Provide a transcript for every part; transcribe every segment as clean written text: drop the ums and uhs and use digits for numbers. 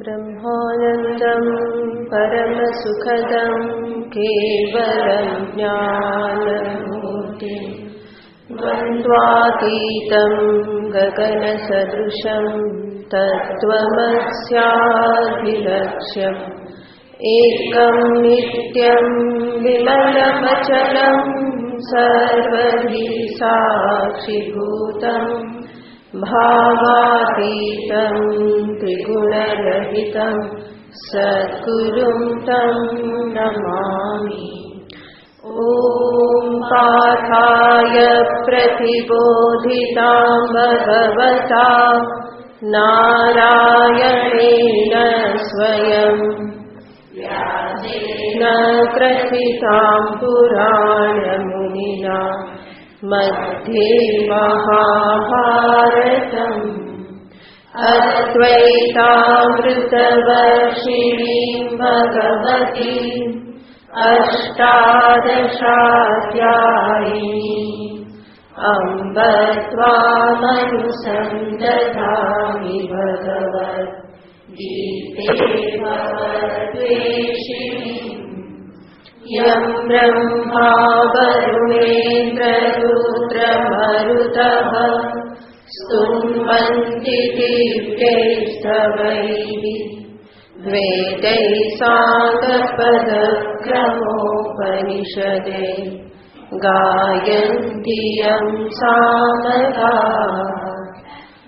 ब्रह्मानन्दं परमसुखदं केवलं ज्ञानमूर्तिं द्वन्द्वातीतं गगनसदृशं तत्त्वमस्याधिलक्ष्यम् एकं नित्यं विमलमचलं सर्वधि साक्षिभूतम् भावातीतं त्रिगुणरहितं सद्गुरुं तं नमामि। ॐ पार्थाय प्रतिबोधितां भगवता नारायणेन स्वयं व्यासेन ग्रथितां पुराणमुनिना मध्ये महाभारतम् अद्वैतामृतवर्षिणीं भगवतीम् अष्टादशाध्यायिनीम् अम्ब त्वामनुसन्दधामि भगवद्गीते भवद्वेषिणीम् यं ब्रह्मा वरुणेन्द्ररुद्रमरुतः स्तुन्वन्ति दिव्यैस्तवैः वेदैः साङ्गपदक्रमोपनिषदे गायन्ति यं सामगाः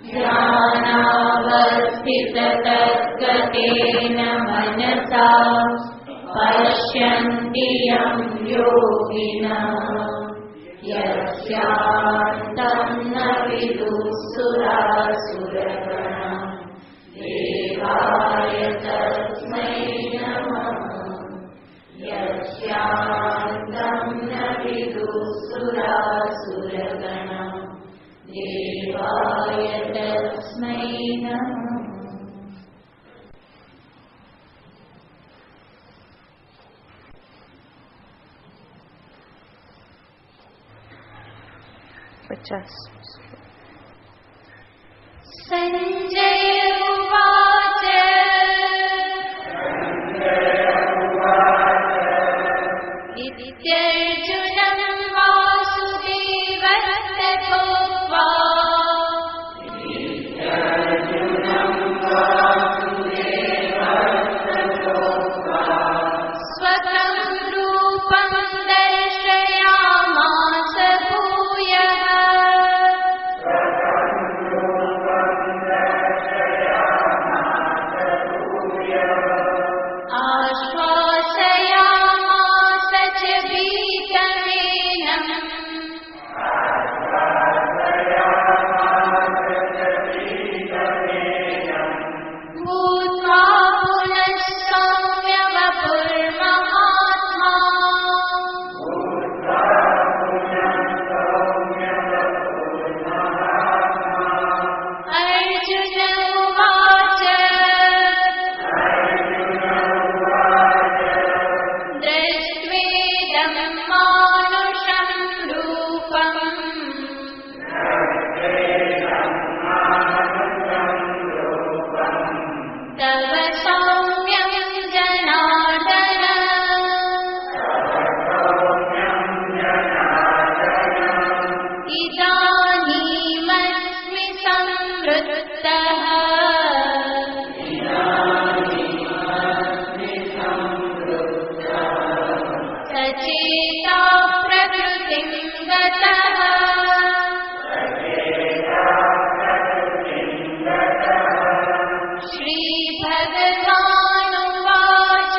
ध्यानावस्थिततद्गतेन मनसा पश्यन्ति यं योगिनः यस्यान्तं न विदुःसुरासुरगणा देवाय तस्मै नमः। यस्यान्तं न विदुःसुरासुरगणा देवाय तस्मै नमः। संजय उवाच इत्यर्जुनं वासुदेवस्ततोक्त्वा स्वकं रूपं दर्शयामास भूयः। आश्वासयामास च भीतमेनं भूत्वा पुनः सौम्य वपुर्महात्मा। अर्जुन उवाच दृष्ट्वेदं मानुषं रूपम् तव सौम्यं जनार्दन। इदानीमस्मि संवृत्तः सचेता प्रकृतिं गतः। श्रीभगवानुवाच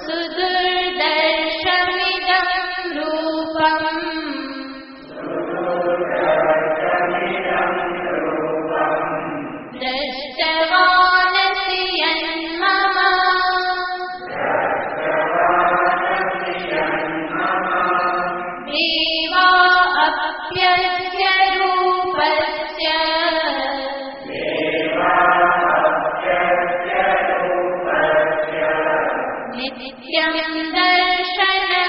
सुदुर्दर्शमिदं रूपम् दृष्टवानसि यन्मम। देवा अप्यस्य रूपस्य नित्यं दर्शनकाङ्क्षिणः।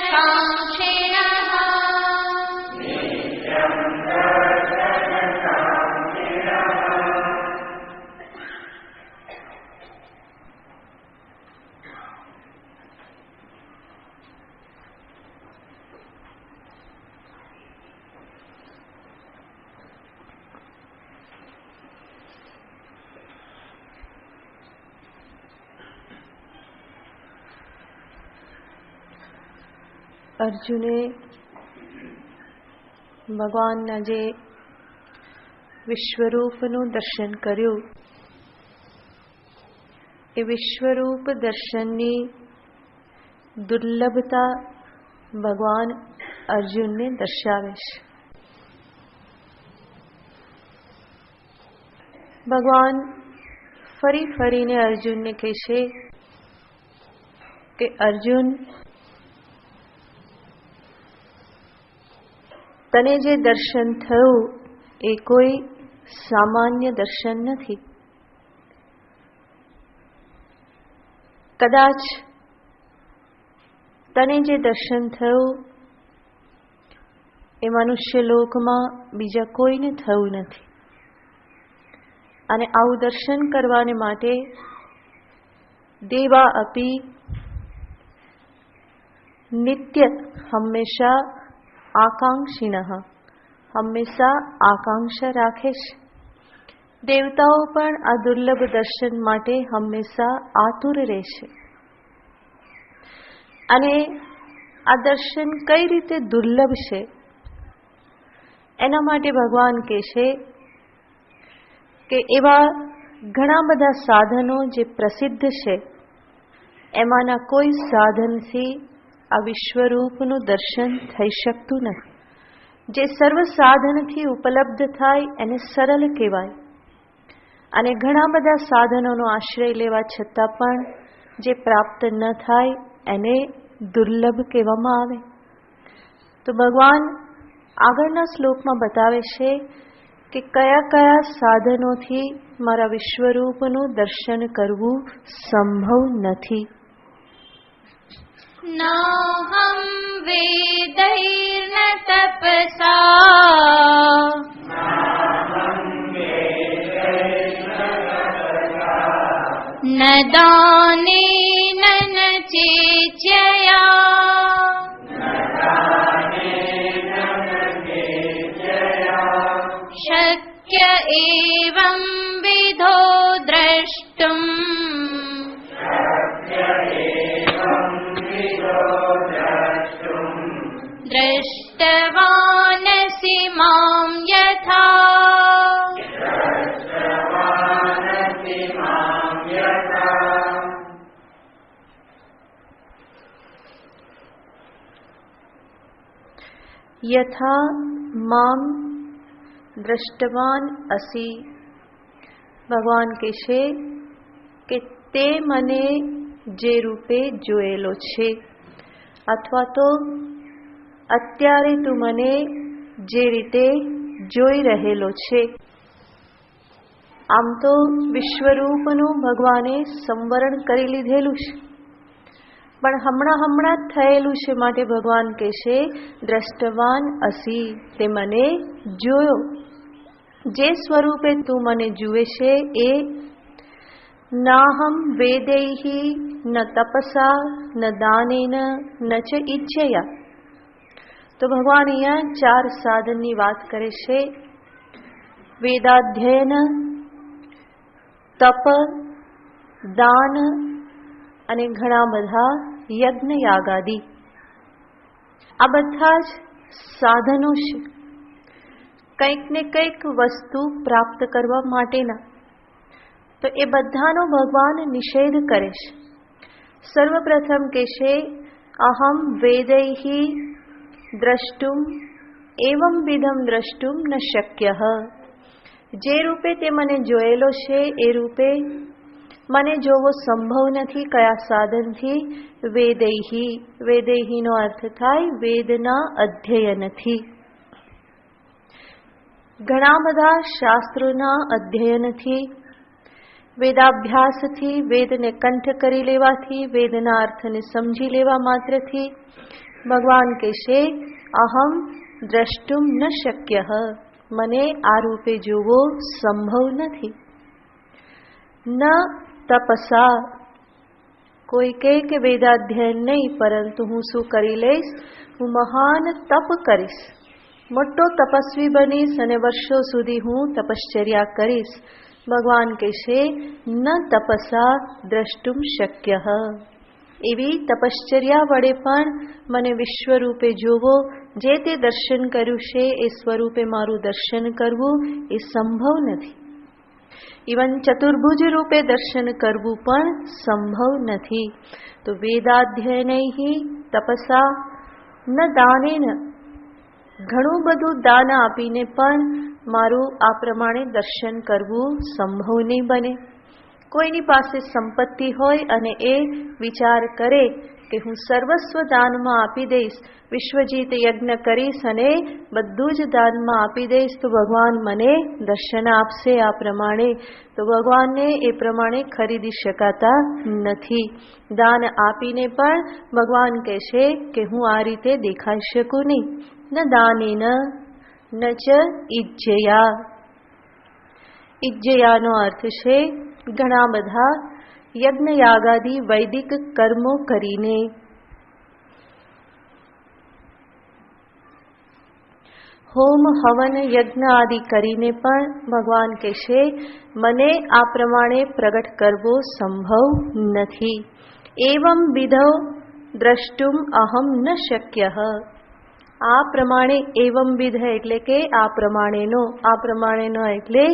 અર્જુને ભગવાનના જે વિશ્વરૂપનું દર્શન કર્યું, એ વિશ્વરૂપ દર્શનની દુર્લભતા ભગવાન અર્જુનને દર્શાવે છે. ભગવાન ફરી ફરીને અર્જુનને કહેશે કે અર્જુન, તને જે દર્શન થયું એ કોઈ સામાન્ય દર્શન નથી. કદાચ તને જે દર્શન થયું એ મનુષ્ય લોકમાં બીજા કોઈને થયું નથી. અને આવું દર્શન કરવાને માટે દેવા અપી નિત્ય હંમેશા આકાંક્ષિણઃ, હંમેશા આકાંક્ષા રાખે છે. દેવતાઓ પણ આ દુર્લભ દર્શન માટે હંમેશા આતુર રહેશે. અને આ દર્શન કઈ રીતે દુર્લભ છે એના માટે ભગવાન કહેશે કે એવા ઘણા બધા સાધનો જે પ્રસિદ્ધ છે, એમાંના કોઈ સાધનથી આ વિશ્વરૂપનું દર્શન થઈ શકતું નથી. જે સર્વ સાધનથી ઉપલબ્ધ થાય એને સરળ કહેવાય, અને ઘણા બધા સાધનોનો આશ્રય લેવા છતાં પણ જે પ્રાપ્ત ન થાય એને દુર્લભ કહેવામાં આવે. તો ભગવાન આગળના શ્લોકમાં બતાવે છે કે કયા કયા સાધનોથી મારા વિશ્વરૂપનું દર્શન કરવું સંભવ નથી. નાહં વેદૈર્ન તપસા ન દાનેન ન ચેચ્યયા શક્ય એવં વિધો દ્રષ્ટું દ્રષ્ટવાનસि માં યથા. યથા મામ દ્રષ્ટવાન અસી. ભગવાન કહેશે કે તે મને જે રૂપે જોયેલો છે, અથવા તો અત્યારે તું મને જે રીતે જોઈ રહેલો છે. આમ તો વિશ્વરૂપનું ભગવાને સંવરણ કરી લીધેલું છે, પણ હમણાં જ થયેલું છે માટે ભગવાન કહેશે દ્રષ્ટવાન અસી, તે મને જોયો. જે સ્વરૂપે તું મને જુએ છે એ નાહમ વેદૈહિ ન તપસા ન દાનેન ન ચ ઈચ્છયા. તો ભગવાન અહીંયા 4 સાધનની વાત કરે છે. વેદાધ્યયન, તપ, દાન અને ઘણા બધા યજ્ઞ યાગાદિ. આ બધા જ સાધનો છે કંઈક ને કંઈક વસ્તુ પ્રાપ્ત કરવા માટેના. તો એ બધાનો ભગવાન નિષેધ કરે છે. સર્વપ્રથમ કહેશે અહમ વેદૈહિ દ્રષ્ટુમ એવં વિધમ દ્રષ્ટુમ ન શક્ય. જે રૂપે તે મને જોયેલો છે એ રૂપે મને જોવો સંભવ નથી. કયા સાધનથી? વેદૈહિ. વેદૈહિનો અર્થ થાય વેદના અધ્યયનથી. ઘણા બધા શાસ્ત્રોના અધ્યયનથી, વેદાભ્યાસથી, વેદને કંઠ કરી લેવાથી, વેદના અર્થને સમજી લેવા માત્રથી ભગવાન કહેશે અહમ દ્રષ્ટુમ ન શક્ય. મને આ રૂપે જોવો સંભવ નથી. ન તપસા. કોઈ કહે કે વેદાધ્યયન નહીં, પરંતુ હું શું કરી લઈશ? હું મહાન તપ કરીશ, મોટો તપસ્વી બનીશ અને વર્ષો સુધી હું તપશ્ચર્યા કરીશ. ભગવાન કહેશે ન તપસા દ્રષ્ટુમ શક્ય. એવી તપશ્ચર્યા વડે પણ મને વિશ્વરૂપે જોવો, જે તે દર્શન કર્યું છે એ સ્વરૂપે મારું દર્શન કરવું એ સંભવ નથી. ઇવન ચતુર્ભુજ રૂપે દર્શન કરવું પણ સંભવ નથી. તો વેદાધ્યયનૈ તપસા ન દાનેન, ઘણું બધું દાન આપીને પણ મારું આ પ્રમાણે દર્શન કરવું સંભવ નહીં બને. કોઈની પાસે સંપત્તિ હોય અને એ વિચાર કરે કે હું સર્વસ્વ દાનમાં આપી દઈશ, વિશ્વજીત યજ્ઞ કરીશ અને બધું જ દાનમાં આપી દઈશ તો ભગવાન મને દર્શન આપશે આ પ્રમાણે, તો ભગવાનને એ પ્રમાણે ખરીદી શકાતા નથી. દાન આપીને પણ ભગવાન કહેશે કે હું આ રીતે દેખાઈ શકું નહીં. ન દાનેન ન ચ ઇજ્જયા. ઇજ્જયાનો અર્થ છે ઘણા બધા યજ્ઞ યાગાદી વૈદિક કર્મો કરીને. હોમ હવન યજ્ઞ આદિ કરીને પણ ભગવાન કહેશે મને આ પ્રમાણે પ્રગટ કરવો સંભવ નથી. એવં વિધો દ્રષ્ટુમ અહમ ન શક્ય. આ પ્રમાણે એવં વિધ એટલે કે આ પ્રમાણેનો એટલે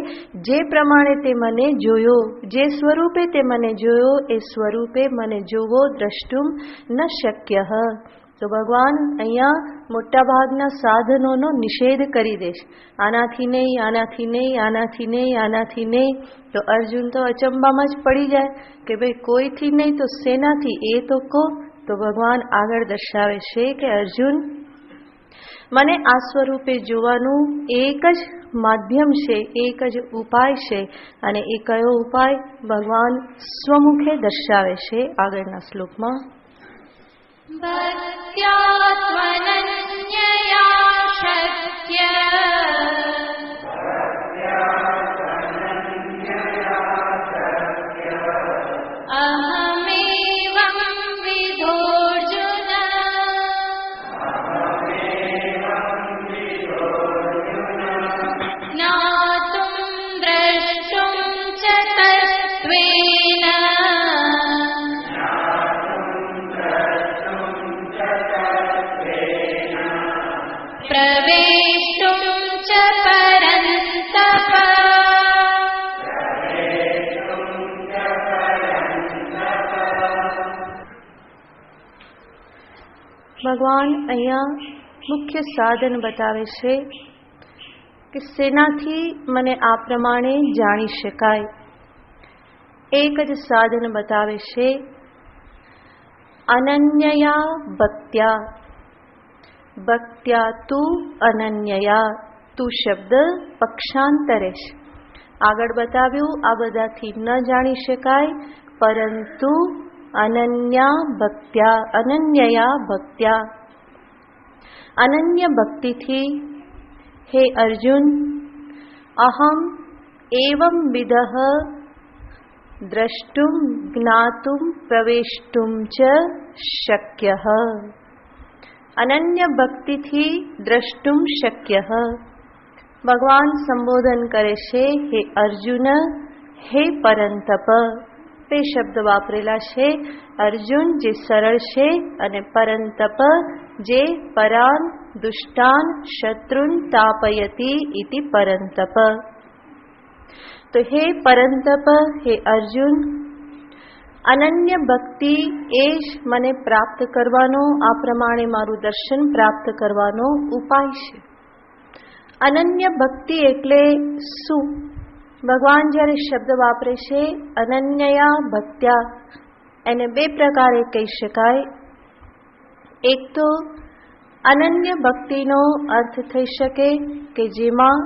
જે પ્રમાણે તે મને જોયો, જે સ્વરૂપે તે મને જોયો એ સ્વરૂપે મને જોવો દ્રષ્ટુમ ન શક્ય. તો ભગવાન અહીંયા મોટા ભાગના સાધનોનો નિષેધ કરી દેશ. આનાથી નહીં, આનાથી નહીં, આનાથી નહીં, આનાથી નહીં. તો અર્જુન તો અચંબામાં જ પડી જાય કે ભાઈ કોઈથી નહીં તો શેનાથી, એ તો કહો. તો ભગવાન આગળ દર્શાવે છે કે અર્જુન, મને આ સ્વરૂપે જોવાનું એક જ માધ્યમ છે, એક જ ઉપાય છે. અને એ કયો ઉપાય ભગવાન સ્વમુખે દર્શાવે છે આગળના શ્લોકમાં. ભક્ત્યાત્મનન્યયા શક્ય અહમેવં વિધોર્જુન જ્ઞાતું દ્રષ્ટું ચ તત્ત્વેન પ્રવેષ્ટું ચ પરંતપ. ભગવાન અહીંયા મુખ્ય સાધન બતાવે છે કે શેનાથી મને આ પ્રમાણે જાણી શકાય. એક જ સાધન બતાવે છે, અનન્યયા ભક્ત્યા. ભક્ત્યા તું અનન્યયા. તું શબ્દ પક્ષાંતરે છે. આગળ બતાવ્યું આ બધાથી ન જાણી શકાય, પરંતુ અનન્યા ભક્ત્યા, અનન્યયા ભક્ત્યા, અનન્ય ભક્તિથી હે અર્જુન અહમ એવં વિદઃ દ્રષ્ટુમ જ્ઞાતુમ પ્રવેષ્ટુમ ચ શક્યઃ. અનન્ય ભક્તિથી દ્રષ્ટુમ શક્યઃ. ભગવાન સંબોધન કરે છે હે અર્જુન, હે પરંતપ. બે શબ્દ વાપરેલા છે. અર્જુન જે સરળ છે અને પરંતપ જે પરાન દુષ્ટાન શત્રુન તાપયતી ઇતિ પરંતપ. તો હે પરંતપ, હે અર્જુન, અનન્ય ભક્તિ એ જ મને પ્રાપ્ત કરવાનો, આ પ્રમાણે મારું દર્શન પ્રાપ્ત કરવાનો ઉપાય છે. અનન્ય ભક્તિ એટલે શું? ભગવાન જ્યારે શબ્દ વાપરે છે અનન્યયા ભક્ત્યા, એને બે પ્રકારે કહી શકાય. એક તો અનન્ય ભક્તિનો અર્થ થઈ શકે કે જેમાં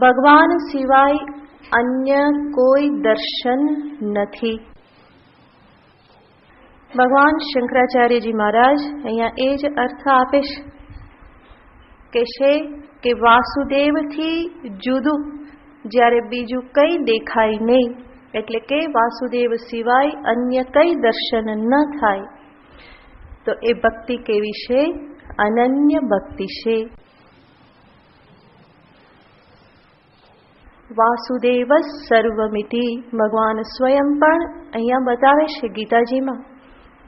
ભગવાન સિવાય અન્ય કોઈ દર્શન નથી. ભગવાન શંકરાચાર્યજી મહારાજ અહીંયા એ જ અર્થ આપે છે કે વાસુદેવથી જુદું જ્યારે બીજું કંઈ દેખાય નહીં, એટલે કે વાસુદેવ સિવાય અન્ય કંઈ દર્શન ન થાય, તો એ ભક્તિ કેવી છે? અનન્ય ભક્તિ છે. વાસુદેવ સર્વમિતિ. ભગવાન સ્વયં પણ અહીંયા બતાવે છે ગીતાજીમાં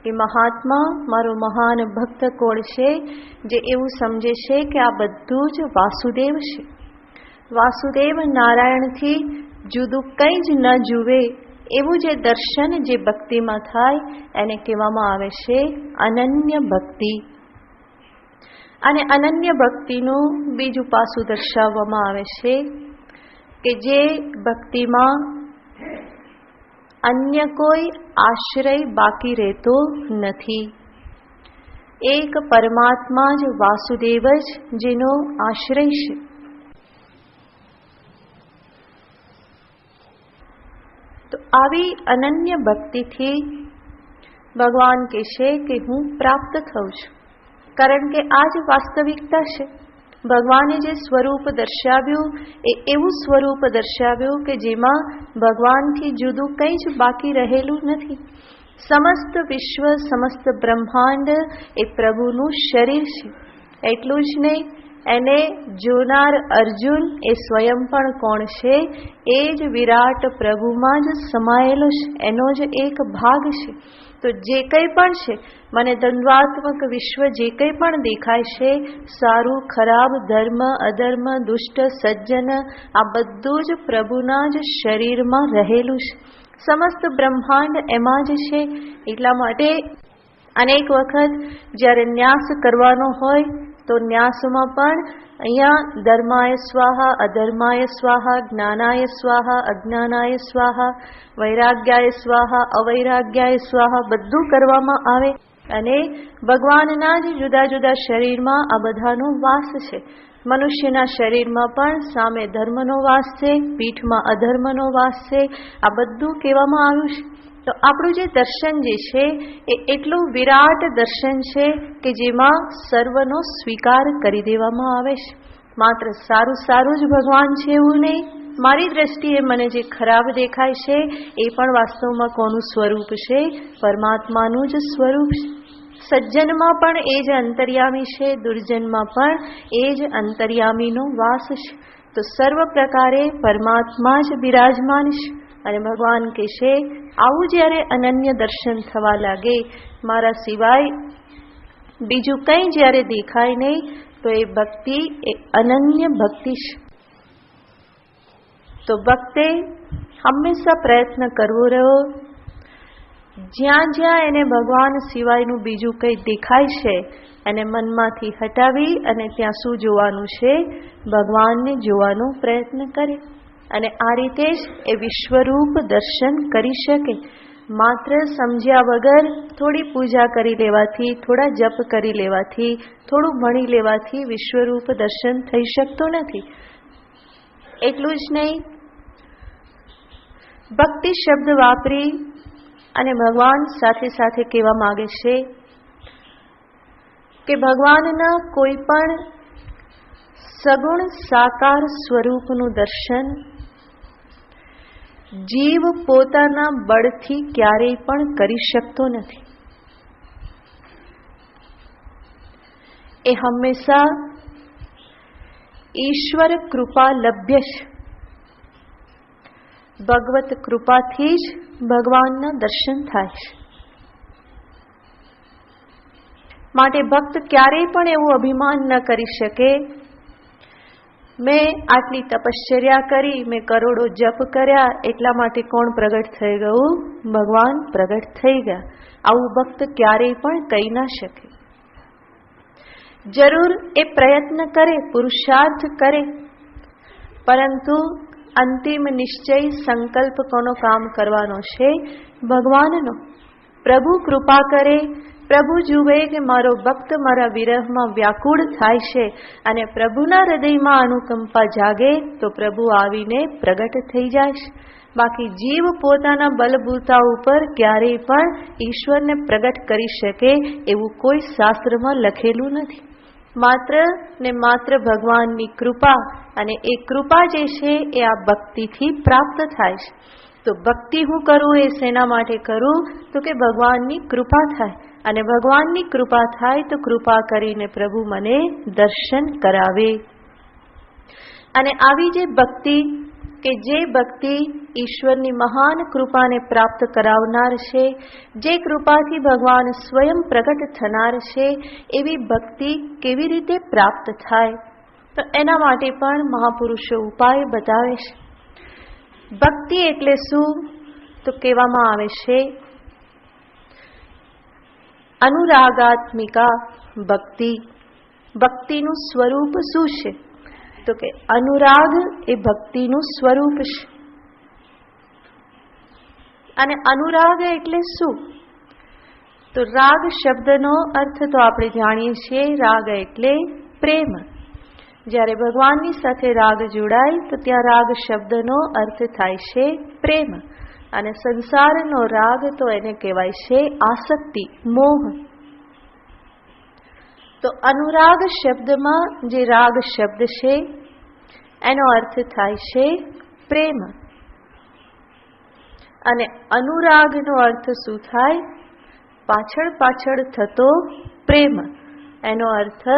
કે મહાત્મા, મારો મહાન ભક્ત કોણ છે? જે એવું સમજે છે કે આ બધું જ વાસુદેવ છે. વાસુદેવ નારાયણથી જુદું કંઈ જ ન જુએ એવું જે દર્શન જે ભક્તિમાં થાય એને કહેવામાં આવે છે અનન્ય ભક્તિ. અને અનન્ય ભક્તિનું બીજું પાસું દર્શાવવામાં આવે છે કે જે ભક્તિમાં અન્ય કોઈ આશ્રય બાકી રહેતો નથી. એક પરમાત્મા જ વાસુદેવ જ જેનો આશ્રય છે. તો આવી અનન્ય ભક્તિથી ભગવાન કહેશે કે હું પ્રાપ્ત થઉં છું. કારણ કે આ જ વાસ્તવિકતા છે. ભગવાને જે સ્વરૂપ દર્શાવ્યું એ એવું સ્વરૂપ દર્શાવ્યું કે જેમાં ભગવાનથી જુદું કંઈ જ બાકી રહેલું નથી. સમસ્ત વિશ્વ, સમસ્ત બ્રહ્માંડ એ પ્રભુનું શરીર છે. એટલું જ નહીં, એને જોનાર અર્જુન એ સ્વયં પણ કોણ છે? એ જ વિરાટ પ્રભુમાં જ સમાયેલો છે, એનો જ એક ભાગ છે. તો જે કંઈ પણ છે, મને દ્વંદ્વાત્મક વિશ્વ જે કંઈ પણ દેખાય છે, સારું ખરાબ, ધર્મ અધર્મ, દુષ્ટ સજ્જન, આ બધું જ પ્રભુના જ શરીરમાં રહેલું છે. સમસ્ત બ્રહ્માંડ એમાં જ છે. એટલા માટે અનેક વખત જ્યારે ન્યાસ કરવાનો હોય તો ન્યાસમાં પણ અહીંયા ધર્માય સ્વાહા, અધર્માય સ્વાહા, જ્ઞાનાય સ્વાહા, અજ્ઞાનાય સ્વાહા, વૈરાગ્યાય સ્વાહા, અવૈરાગ્યાય સ્વાહા બધું કરવામાં આવે. અને ભગવાનના જ જુદા જુદા શરીરમાં આ બધાનો વાસ છે. મનુષ્યના શરીરમાં પણ સામે ધર્મનો વાસ છે, પીઠમાં અધર્મનો વાસ છે. આ બધું કહેવામાં આવ્યું છે. તો આપણું જે દર્શન જે છે એ એટલું વિરાટ દર્શન છે કે જેમાં સર્વનો સ્વીકાર કરી દેવામાં આવે છે. માત્ર સારું સારું જ ભગવાન છે એવું નહીં. મારી દ્રષ્ટિએ મને જે ખરાબ દેખાય છે એ પણ વાસ્તવમાં કોનું સ્વરૂપ છે? પરમાત્માનું જ સ્વરૂપ છે. સજ્જનમાં પણ એ જ અંતર્યામી છે, દુર્જનમાં પણ એ જ અંતર્યામીનો વાસ છે. તો સર્વ પ્રકારે પરમાત્મા જ બિરાજમાન છે. અને ભગવાન કહેશે આવું જ્યારે અનન્ય દર્શન થવા લાગે, મારા સિવાય બીજું કંઈ જ્યારે દેખાય નહીં, તો એ ભક્તિ એ અનન્ય ભક્તિ છે. તો ભક્તે હંમેશા પ્રયત્ન કરવો રહ્યો, જ્યાં જ્યાં એને ભગવાન સિવાયનું બીજું કંઈ દેખાય છે એને મનમાંથી હટાવી અને ત્યાં શું જોવાનું છે? ભગવાનને જોવાનો પ્રયત્ન કરે. અને આ રીતે જ એ વિશ્વરૂપ દર્શન કરી શકે. માત્ર સમજ્યા વગર થોડી પૂજા કરી લેવાથી, થોડા જપ કરી લેવાથી, થોડું ભણી લેવાથી વિશ્વરૂપ દર્શન થઈ શકતો નથી. એટલું જ નહીં, ભક્તિ શબ્દ વાપરી અને ભગવાન સાથે સાથે કહેવા માંગે છે કે ભગવાનના કોઈ પણ સગુણ સાકાર સ્વરૂપનું દર્શન જીવ પોતાના બળથી ક્યારેય પણ કરી શકતો નથી. એ હંમેશા ઈશ્વર કૃપા લભ્ય છે. ભગવત કૃપાથી જ ભગવાનના દર્શન થાય છે. માટે ભક્ત ક્યારેય પણ એવું અભિમાન ન કરી શકે મેં આટલી તપશ્ચર્યા કરી, મેં કરોડો જપ કર્યા, એટલા માટે કોણ પ્રગટ થઈ ગયું? ભગવાન પ્રગટ થઈ ગયા. આવું ભક્ત ક્યારેય પણ કહી ના શકે. જરૂર એ પ્રયત્ન કરે, પુરુષાર્થ કરે, પરંતુ અંતિમ નિશ્ચય સંકલ્પ કોનો કામ કરવાનો છે? ભગવાનનો. પ્રભુ કૃપા કરે, પ્રભુ જુએ કે મારો ભક્ત મારા વિરહમાં વ્યાકુળ થાય છે અને પ્રભુના હૃદયમાં અનુકંપા જાગે તો પ્રભુ આવીને પ્રગટ થઈ જાય છે. બાકી જીવ પોતાના બલબૂતા ઉપર ક્યારેય પણ ઈશ્વરને પ્રગટ કરી શકે એવું કોઈ શાસ્ત્રમાં લખેલું નથી. માત્ર ને માત્ર ભગવાનની કૃપા, અને એ કૃપા જે છે એ આ ભક્તિથી પ્રાપ્ત થાય છે. તો ભક્તિ હું કરું એ શેના માટે કરું? તો કે ભગવાનની કૃપા થાય. અને ભગવાનની કૃપા થાય તો કૃપા કરીને પ્રભુ મને દર્શન કરાવે. અને આવી જે ભક્તિ કે જે ભક્તિ ઈશ્વરની મહાન કૃપાને પ્રાપ્ત કરાવનાર છે, જે કૃપાથી ભગવાન સ્વયં પ્રગટ થનાર છે, એવી ભક્તિ કેવી રીતે પ્રાપ્ત થાય? તો એના માટે પણ મહાપુરુષો ઉપાય બતાવે છે. ભક્તિ એટલે શું? તો કહેવામાં આવે છે અનુરાગાત્મિકા ભક્તિ. ભક્તિનું સ્વરૂપ શું છે? તો કે અનુરાગ એ ભક્તિનું સ્વરૂપ છે. અને અનુરાગ એટલે શું? તો રાગ શબ્દનો અર્થ તો આપણે જાણીએ છીએ, રાગ એટલે પ્રેમ. જ્યારે ભગવાનની સાથે રાગ જોડાય તો ત્યાં રાગ શબ્દનો અર્થ થાય છે પ્રેમ. અને સંસારનો રાગ તો એને કહેવાય છે આસક્તિ, મોહ. તો અનુરાગ શબ્દમાં જે રાગ શબ્દ છે એનો અર્થ થાય છે પ્રેમ. અને અનુરાગનો અર્થ શું થાય? પાછળ પાછળ થતો પ્રેમ. એનો અર્થ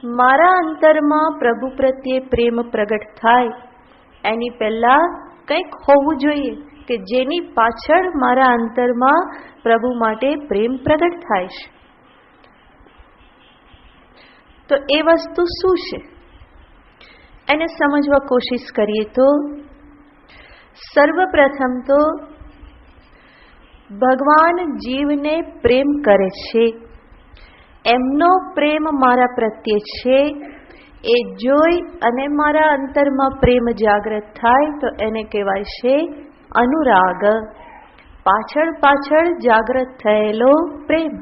મારા અંતરમાં પ્રભુ પ્રત્યે પ્રેમ પ્રગટ થાય એની પહેલા કંઈક હોવું જોઈએ કે જેની પાછળ મારા અંતરમાં પ્રભુ માટે પ્રેમ પ્રગટ થાય છે. તો એ વસ્તુ શું છે એને સમજવા કોશિશ કરીએ તો સર્વપ્રથમ તો ભગવાન જીવને પ્રેમ કરે છે, એમનો પ્રેમ મારા પ્રત્યે છે, એ જોઈ અને મારા અંતરમાં પ્રેમ જાગૃત થાય તો એને કહેવાય છે અનુરાગ. પાછળ પાછળ જાગૃત થયેલો પ્રેમ.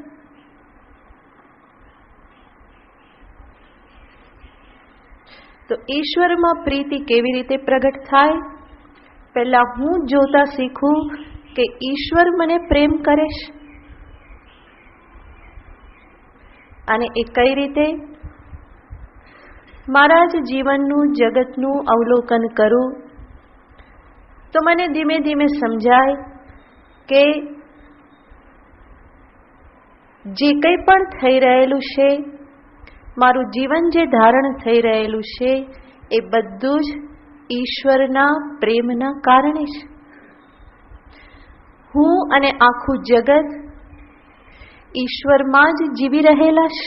તો ઈશ્વરમાં પ્રીતિ કેવી રીતે પ્રગટ થાય? પહેલા હું જોતા શીખું કે ઈશ્વર મને પ્રેમ કરે છે. અને એ કઈ રીતે? મારા જ જીવનનું, જગતનું અવલોકન કરું તો મને ધીમે ધીમે સમજાય કે જે કંઈ પણ થઈ રહેલું છે, મારું જીવન જે ધારણ થઈ રહેલું છે, એ બધું જ ઈશ્વરના પ્રેમના કારણે છે. હું અને આખું જગત ઈશ્વરમાં જ જીવી રહેલા છે,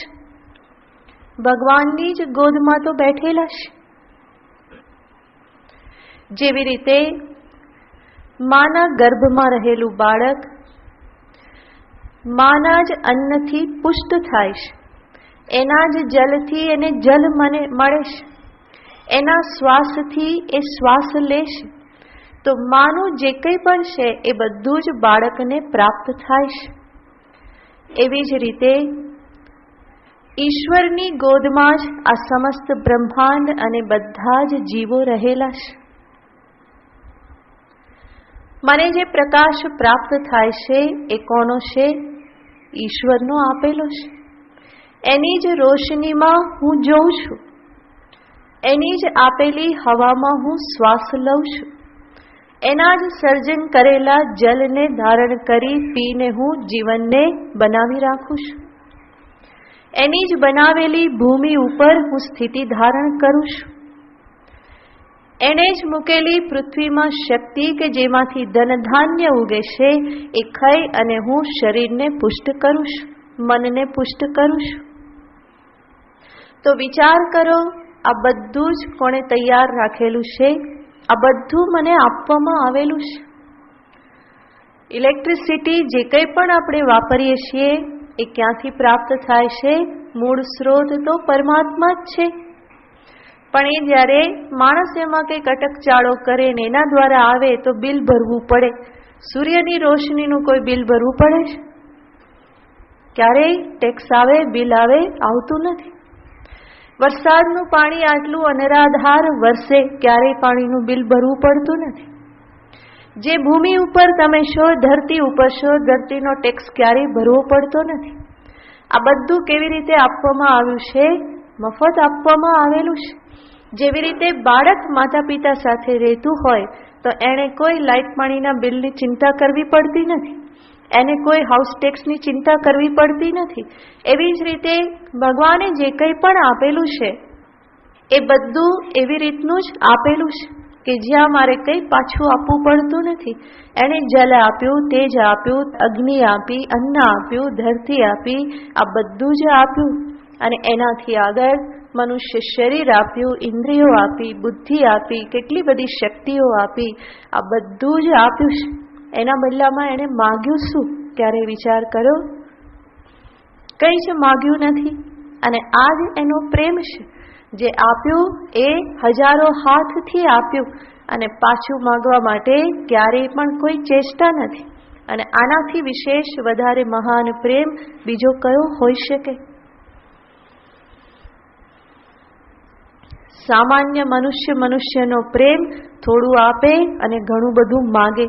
ભગવાનની જ ગોદમાં તો બેઠેલા છે. જેવી રીતે માના ગર્ભમાં રહેલું બાળક માના જ અન્નથી પુષ્ટ થાય છે, એના જ જલથી એને જલ મળે છે, એના શ્વાસથી એ શ્વાસ લે છે. તો માનું જે કંઈ પણ છે એ બધું જ બાળકને પ્રાપ્ત થાય છે. એવી જ રીતે ઈશ્વરની ગોદમાં જ આ સમસ્ત બ્રહ્માંડ અને બધા જ જીવો રહેલા છે. મને જે પ્રકાશ પ્રાપ્ત થાય છે એ કોનો છે? ઈશ્વરનો આપેલો છે. એની જ રોશનીમાં હું જોઉં છું, એની જ આપેલી હવામાં હું શ્વાસ લઉં છું, એના જ સર્જન કરેલા જલને ધારણ કરી પીને હું જીવનને બનાવી રાખું છું, એની જ બનાવેલી ભૂમિ ઉપર હું સ્થિતિ ધારણ કરું છું, એણે જ મૂકેલી પૃથ્વીમાં શક્તિ કે જેમાંથી ધન ધાન્ય ઉગે છે એ ખાઈ અને હું શરીરને પુષ્ટ કરું છું, મનને પુષ્ટ કરું છું. તો વિચાર કરો, આ બધું જ કોણે તૈયાર રાખેલું છે? આ બધું મને આપવામાં આવેલું છે. ઇલેક્ટ્રિસિટી જે કંઈ પણ આપણે વાપરીએ છીએ એ ક્યાંથી પ્રાપ્ત થાય છે? મૂળ સ્ત્રોત તો પરમાત્મા જ છે. પણ એ જ્યારે માણસ એમાં કંઈક અટકચાળો કરે ને એના દ્વારા આવે તો બિલ ભરવું પડે. સૂર્યની રોશનીનું કોઈ બિલ ભરવું પડે છે? ક્યારેય ટેક્સ આવે, બિલ આવે? આવતું નથી. વરસાદનું પાણી આટલું અનરાધાર વરસે, ક્યારેય પાણીનું બિલ ભરવું પડતું નથી. જે ભૂમિ ઉપર તમે છો, ધરતી ઉપર છો, ધરતીનો ટેક્સ ક્યારેય ભરવો પડતો નથી. આ બધું કેવી રીતે આપવામાં આવ્યું છે? મફત આપવામાં આવેલું છે. જેવી રીતે બાળક માતા પિતા સાથે રહેતું હોય તો એને કોઈ લાઇટ પાણીના બિલની ચિંતા કરવી પડતી નથી, એને કોઈ હાઉસ ટેક્સની ચિંતા કરવી પડતી નથી. એવી જ રીતે ભગવાને જે કંઈ પણ આપેલું છે એ બધું એવી રીતનું જ આપેલું છે. કે જ્યાં મારે કંઈ પાછું આપવું પડતું નથી. એણે જલ આપ્યું, તેજ આપ્યું, અગ્નિ આપી, અન્ન આપ્યું, ધરતી આપી, આ બધું જ આપ્યું. અને એનાથી આગળ મનુષ્ય શરીર આપ્યું, ઇન્દ્રિયો આપી, બુદ્ધિ આપી, કેટલી બધી શક્તિઓ આપી, આ બધું જ આપ્યું છે. એના બદલામાં એણે માગ્યું શું? ક્યારે વિચાર કરો? કંઈ જ માગ્યું નથી. અને આ જ એનો પ્રેમ છે. જે આપ્યું એ હજારો હાથથી આપ્યું અને પાછું માંગવા માટે ક્યારેય પણ કોઈ ચેષ્ટા નથી. અને આનાથી વિશેષ વધારે મહાન પ્રેમ બીજો કયો હોઈ શકે? સામાન્ય મનુષ્યનો પ્રેમ થોડું આપે અને ઘણું બધું માગે,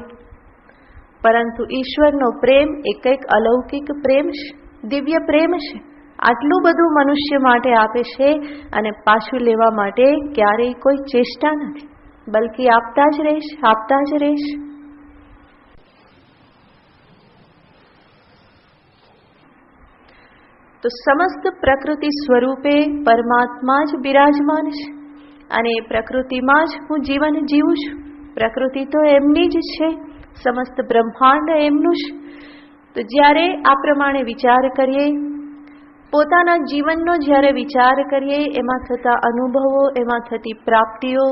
પરંતુ ઈશ્વરનો પ્રેમ એ કંઈક અલૌકિક પ્રેમ છે, દિવ્ય પ્રેમ છે. આટલું બધું મનુષ્ય માટે આપે છે અને પાછું લેવા માટે ક્યારેય કોઈ ચેષ્ટા નથી, બલકી આપતા જ રહેશ, આપતા જ રહેશ. તો સમસ્ત પ્રકૃતિ સ્વરૂપે પરમાત્મા જ બિરાજમાન છે અને એ પ્રકૃતિમાં જ હું જીવન જીવું છું. પ્રકૃતિ તો એમની જ છે, સમસ્ત બ્રહ્માંડ એમનું છે. તો જ્યારે આ પ્રમાણે વિચાર કરીએ, પોતાના જીવનનો જ્યારે વિચાર કરીએ, એમાં થતા અનુભવો, એમાં થતી પ્રાપ્તિઓ,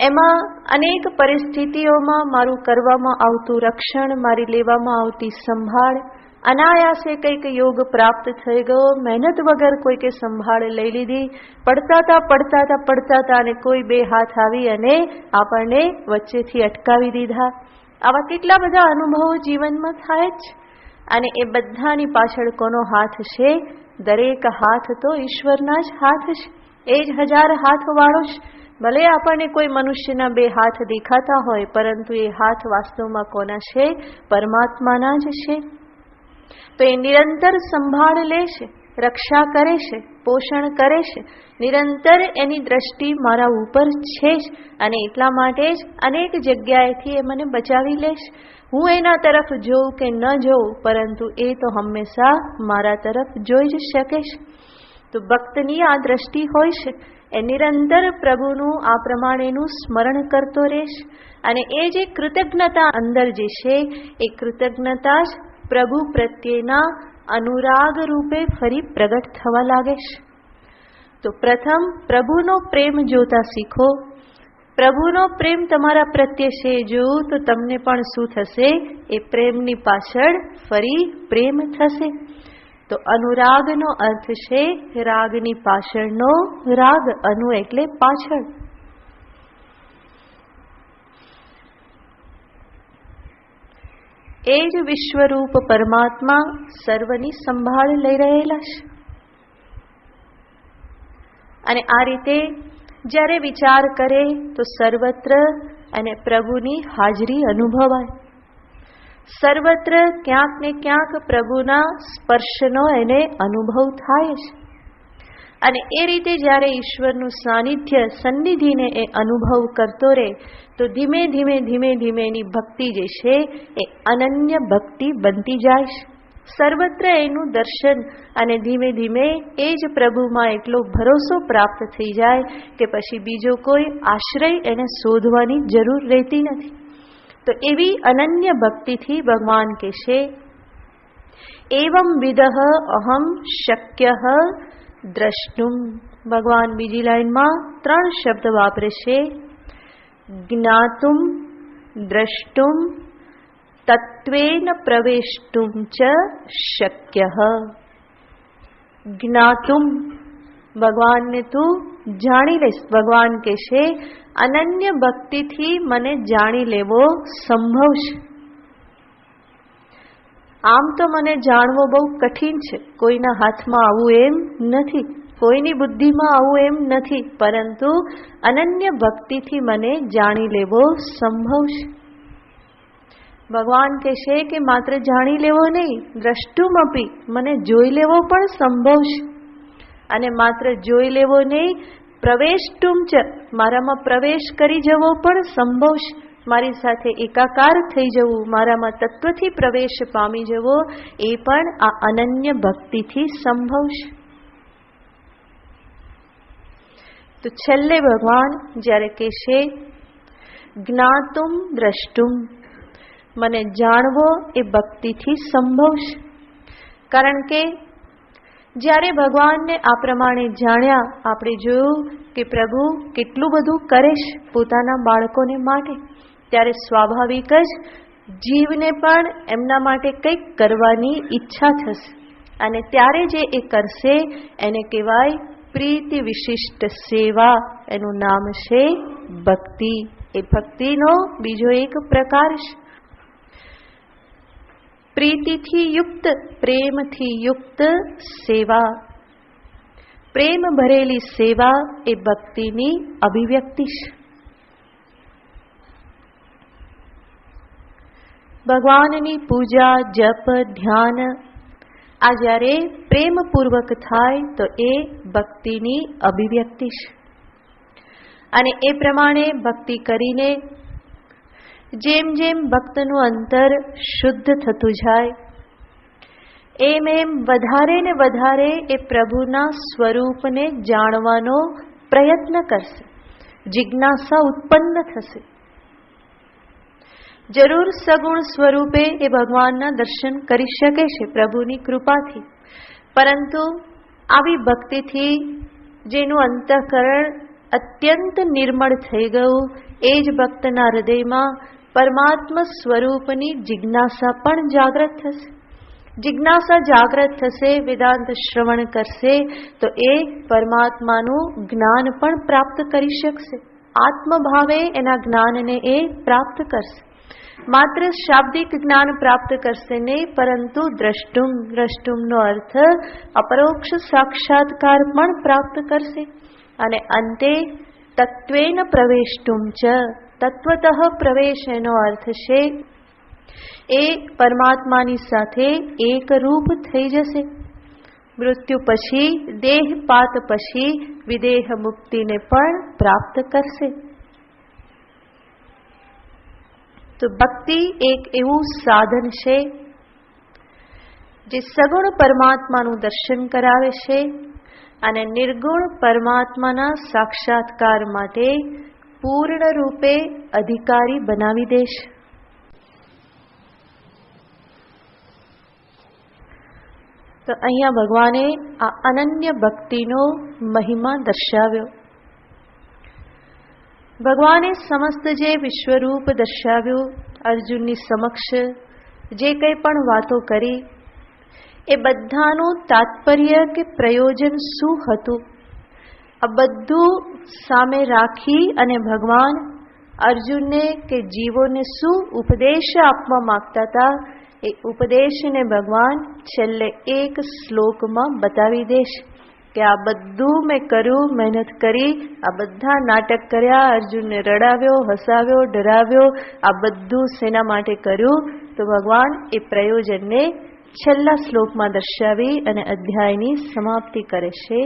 એમાં અનેક પરિસ્થિતિઓમાં મારું કરવામાં આવતું રક્ષણ, મારી લેવામાં આવતી સંભાળ, અનાયાસે કંઈક યોગ પ્રાપ્ત થઈ ગયો, મહેનત વગર કોઈકે સંભાળ લઈ લીધી, પડતા અને કોઈ બે હાથ આવી અને આપણને વચ્ચેથી અટકાવી દીધા. આવા કેટલા બધા અનુભવો જીવનમાં થાય જ. અને એ બધાની પાછળ કોનો હાથ છે? દરેક હાથ તો ઈશ્વરના જ હાથ છે. એ જ 1000 હાથવાળો છે. ભલે આપણને કોઈ મનુષ્યના 2 હાથ દેખાતા હોય, પરંતુ એ હાથ વાસ્તવમાં કોના છે? પરમાત્માના જ છે. તો એ નિરંતર સંભાળ લે છે, રક્ષા કરે છે, પોષણ કરે છે. નિરંતર એની દ્રષ્ટિ મારા ઉપર છે જ. અને એટલા માટે જ અનેક જગ્યાએથી એ મને બચાવી લે છે. હું એના તરફ જોઉં કે ન જોઉં, પરંતુ એ તો હંમેશા મારા તરફ જોઈ જ શકે છે. તો ભક્તની આ દ્રષ્ટિ હોય છે, એ નિરંતર પ્રભુનું આ પ્રમાણેનું સ્મરણ કરતો રહેશે. અને એ જે કૃતજ્ઞતા અંદર જે છે, એ કૃતજ્ઞતા જ પ્રભુ પ્રત્યેના અનુરાગ રૂપે ફરી પ્રગટ થવા લાગે છે. તો પ્રથમ પ્રભુનો પ્રેમ જોતા શીખો. પ્રભુનો પ્રેમ તમારા પ્રત્યે છે જોવું તો તમને પણ શું થશે? એ પ્રેમની પાછળ ફરી પ્રેમ થશે. તો અનુરાગનો અર્થ છે રાગની પાછળનો રાગ. અનુ એટલે પાછળ. એ જ વિશ્વરૂપ પરમાત્મા સર્વની સંભાળ લઈ રહેલા છે. અને આ રીતે જ્યારે વિચાર કરે તો સર્વત્ર અને પ્રભુની હાજરી અનુભવાય. સર્વત્ર ક્યાંક ને ક્યાંક પ્રભુના સ્પર્શનો એને અનુભવ થાય છે. અને એ રીતે જ્યારે ઈશ્વરનું સાનિધ્ય, સન્નિધિને એ અનુભવ કરતો રહે, તો ધીમે ધીમે એની ભક્તિ જે છે એ અનન્ય ભક્તિ બનતી જાય છે. સર્વત્ર એનું દર્શન અને ધીમે ધીમે એ જ પ્રભુમાં એટલો ભરોસો પ્રાપ્ત થઈ જાય કે પછી બીજો કોઈ આશ્રય એને શોધવાની જરૂર રહેતી નથી. તો એવી અનન્ય ભક્તિથી ભગવાન કહેશે, એવમ વિદઃ અહમ શક્ય દ્રષ્ટુમ. ભગવાન બીજી લાઈનમાં 3 શબ્દ વાપરે છે, જ્ઞાતુમ, દ્રષ્ટુમ, તત્વેન પ્રવેષ્ટુમ ચ શક્ય. જ્ઞાતુમ, ભગવાનને તું જાણી લેશ. ભગવાન કહેશે અનન્ય ભક્તિથી મને જાણી લેવો સંભવ છે. આમ તો મને જાણવો બહુ કઠિન છે, કોઈના હાથમાં આવું એમ નથી, કોઈની બુદ્ધિમાં આવું એમ નથી, પરંતુ અનન્ય ભક્તિથી મને જાણી લેવો સંભવ છે. ભગવાન કહેશે કે માત્ર જાણી લેવો નહીં, દ્રષ્ટુમપી, મને જોઈ લેવો પણ સંભવ છે. અને માત્ર જોઈ લેવો નહીં, પ્રવેષ્ટુમ ચ, મારામાં પ્રવેશ કરી જવો પણ સંભવ છે. મારી સાથે એકાકાર થઈ જવું, મારામાં તત્વથી પ્રવેશ પામી જવો, એ પણ આ અનન્ય ભક્તિથી સંભવ છે. તો છેલ્લે ભગવાન જ્યારે કહેશે જ્ઞાતુમ દ્રષ્ટુમ, મને જાણવો એ ભક્તિથી સંભવ છે. કારણ કે જ્યારે ભગવાનને આ પ્રમાણે જાણ્યા, આપણે જોયું કે પ્રભુ કેટલું બધું કરે છે પોતાના બાળકોને માટે, ત્યારે સ્વાભાવિક જ જીવને પણ એમના માટે કંઈક કરવાની ઈચ્છા થશે. અને ત્યારે જે એ કરશે એને કહેવાય પ્રીતિ વિશિષ્ટ સેવા. એનું નામ છે ભક્તિ. એ ભક્તિનો બીજો એક પ્રકાર છે. પ્રીતિથી યુક્ત, પ્રેમથી યુક્ત સેવા. પ્રેમ ભરેલી સેવા એ ભક્તિની અભિવ્યક્તિ છે. ભગવાનની પૂજા, જપ, ધ્યાન આ જ્યારે પ્રેમપૂર્વક થાય તો એ ભક્તિની અભિવ્યક્તિ છે. અને એ પ્રમાણે ભક્તિ કરીને જેમ જેમ ભક્તનું અંતર શુદ્ધ થતું જાય, એમ એમ વધારે ને વધારે એ પ્રભુના સ્વરૂપને જાણવાનો પ્રયત્ન કરશે, જિજ્ઞાસા ઉત્પન્ન થશે. જરૂર સગુણ સ્વરૂપે એ ભગવાનના દર્શન કરી શકે છે પ્રભુની કૃપાથી, પરંતુ આવી ભક્તિથી જેનું અંતઃકરણ અત્યંત નિર્મળ થઈ ગયું, એ જ ભક્તના હૃદયમાં પરમાત્મા સ્વરૂપની જિજ્ઞાસા પણ જાગૃત થશે. જિજ્ઞાસા જાગૃત થશે, વેદાંત શ્રવણ કરશે તો એ પરમાત્માનું જ્ઞાન પણ પ્રાપ્ત કરી શકશે. આત્મભાવે એના જ્ઞાનને એ પ્રાપ્ત કરશે. માત્ર શાબ્દિક જ્ઞાન પ્રાપ્ત કરશે નહીં, પરંતુ દ્રષ્ટુમ, દ્રષ્ટુમનો અર્થ અપરોક્ષ સાક્ષાત્કાર પણ પ્રાપ્ત કરશે. અને અંતે તત્વેન પ્રવેષ્ટુમ ચ, તત્વતઃ પ્રવેશ એનો અર્થ છે એ પરમાત્માની સાથે એકરૂપ થઈ જશે. મૃત્યુ પછી, દેહપાત પછી વિદેહ મુક્તિને પણ પ્રાપ્ત કરશે. તો ભક્તિ એક એવું સાધન છે જે સગુણ પરમાત્માનું દર્શન કરાવે છે અને નિર્ગુણ પરમાત્માના સાક્ષાત્કાર માટે પૂર્ણ રૂપે અધિકારી બનાવી દેશે. તો અહીંયા ભગવાને આ અનન્ય ભક્તિનો મહિમા દર્શાવ્યો. ભગવાને સમસ્ત જે વિશ્વરૂપ દર્શાવ્યું, અર્જુનની સમક્ષ જે કંઈ પણ વાતો કરી, એ બધાનું તાત્પર્ય કે પ્રયોજન શું હતું, આ બધું સામે રાખી અને ભગવાન અર્જુનને કે જીવોને શું ઉપદેશ આપવા માંગતા હતા, એ ઉપદેશને ભગવાન છેલ્લે એક શ્લોકમાં બતાવી દેશે કે આ બધું મેં કર્યું, મહેનત કરી, આ બધા નાટક કર્યા, અર્જુનને રડાવ્યો, હસાવ્યો, ડરાવ્યો, આ બધું શેના માટે કર્યું? તો ભગવાન એ પ્રયોજનને છેલ્લા શ્લોકમાં દર્શાવી અને અધ્યાયની સમાપ્તિ કરે છે.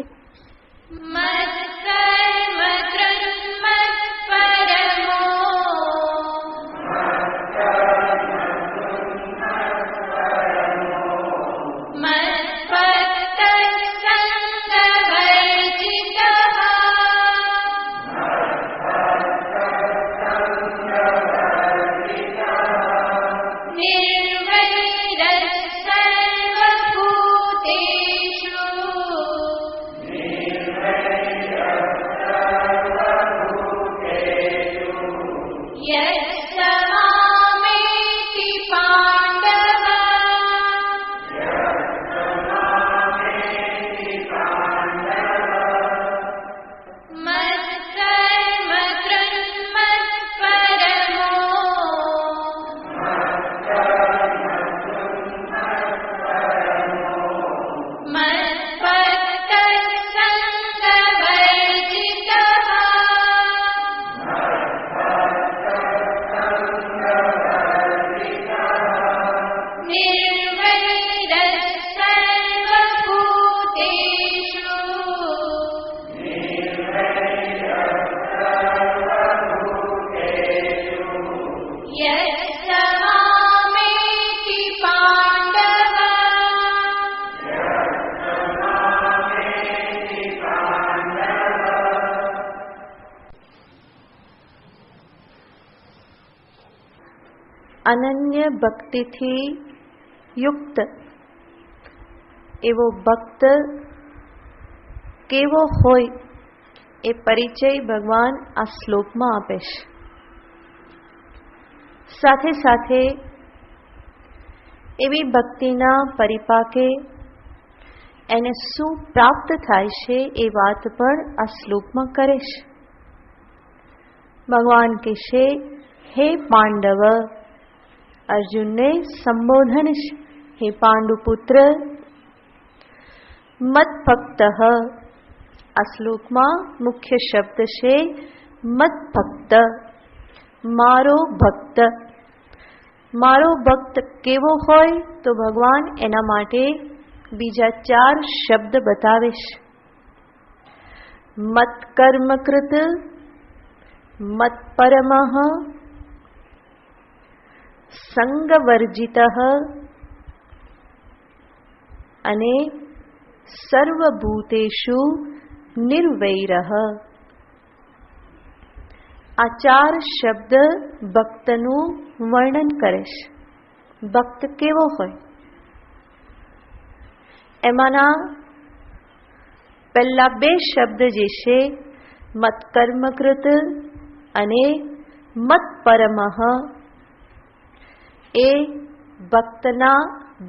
અનન્ય ભક્તિથી યુક્ત એવો ભક્ત કેવો હોય એ પરિચય ભગવાન આ શ્લોકમાં આપે છે. સાથે સાથે એવી ભક્તિના પરિપાકે એને શું પ્રાપ્ત થાય છે એ વાત પણ આ શ્લોકમાં કરે છે. ભગવાન કહેશે, હે પાંડવ, અર્જુનને સંબોધન છે, હે પાંડુપુત્ર, મત ભક્ત. આ શ્લોકમાં મુખ્ય શબ્દ છે મત ભક્ત, મારો ભક્ત. મારો ભક્ત કેવો હોય તો ભગવાન એના માટે બીજા 4 શબ્દ બતાવે છે. મત કર્મકૃત, મત પરમઃ, સંગવર્જિતઃ અને સર્વભૂતેષુ નિર્વૈરઃ. આ 4 શબ્દ ભક્તનું વર્ણન કરે છે. ભક્ત કેવો હોય એમાંના પહેલા 2 શબ્દ જે છે મત કર્મકૃત અને મત પરમઃ, એ ભક્તના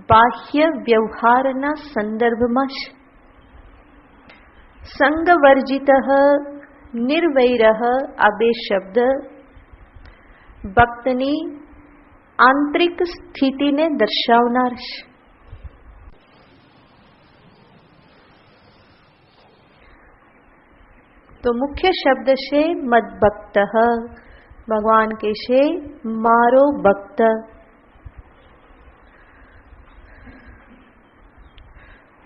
બાહ્ય વ્યવહારના સંદર્ભમાં છે. સંગવર્જિતઃ, નિર્વૈરઃ, આ 2 શબ્દ ભક્તની આંતરિક સ્થિતિને દર્શાવનાર છે. તો મુખ્ય શબ્દ છે મદભક્ત. ભગવાન કહે છે મારો ભક્ત.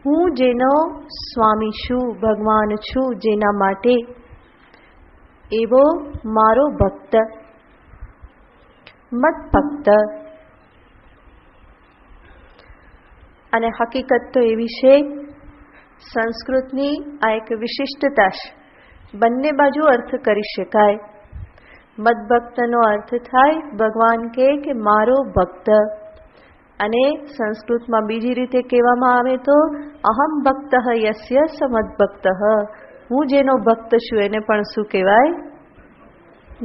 હું જેનો સ્વામી છું, ભગવાન છું જેના માટે, એવો મારો ભક્ત, મદભક્ત. અને હકીકત તો એવી છે, સંસ્કૃતની આ એક વિશિષ્ટતા છે. બંને બાજુ અર્થ કરી શકાય. મદભક્તનો અર્થ થાય ભગવાન કહે કે મારો ભક્ત, અને સંસ્કૃતમાં બીજી રીતે કહેવામાં આવે તો અહમ ભક્ત યસ્ય સ મદભક્ત. હું જેનો ભક્ત છું એને પણ શું કહેવાય?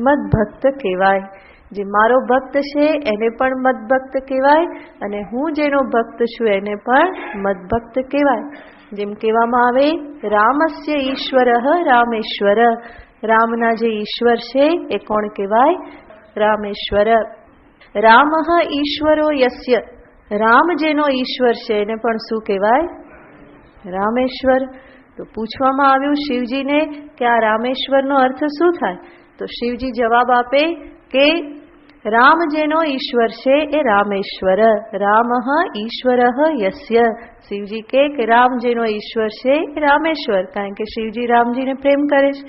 મદભક્ત કહેવાય. જે મારો ભક્ત છે એને પણ મદભક્ત કહેવાય, અને હું જેનો ભક્ત છું એને પણ મદભક્ત કહેવાય. જેમ કહેવામાં આવે રામસ્ય ઈશ્વર રામેશ્વર. રામના જે ઈશ્વર છે એ કોણ કહેવાય? રામેશ્વર. રામ ઈશ્વરો યસ્ય, રામ જેનો ઈશ્વર છે એને પણ શું કહેવાય? રામેશ્વર. તો પૂછવામાં આવ્યું શિવજીને કે આ રામેશ્વરનો અર્થ શું થાય? તો શિવજી જવાબ આપે કે રામ જેનો ઈશ્વર છે એ રામેશ્વર. રામ ઈશ્વર યસ્ય. શિવજી કે રામ જેનો ઈશ્વર છે એ રામેશ્વર, કારણ કે શિવજી રામજીને પ્રેમ કરે છે.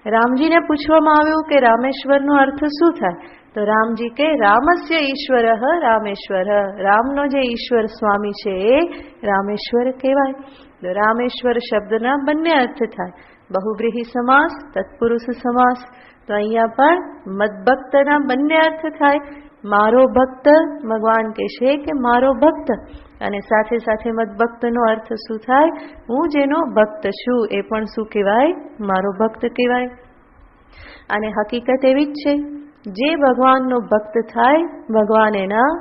રામજીને પૂછવામાં આવ્યું કે રામેશ્વરનો અર્થ શું થાય? તો રામજી કે રામસ્ય ઈશ્વર રામેશ્વર. રામનો જે ઈશ્વર સ્વામી છે એ રામેશ્વર કહેવાય. તો રામેશ્વર શબ્દના બંને અર્થ થાય, બહુવ્રીહી સમાસ, તત્પુરુષ સમાસ. તો અહીંયા પણ મદભક્તના બંને અર્થ થાય. મારો ભક્ત, ભગવાન કહેશે કે મારો ભક્ત, અને સાથે સાથે મદભક્તનો અર્થ શું થાય? હું જેનો ભક્ત છું એ પણ શું કહેવાય? મારો ભક્ત કહેવાય. અને હકીકત એવી જ છે, જે ભગવાનનો ભક્ત થાય ભગવાન એના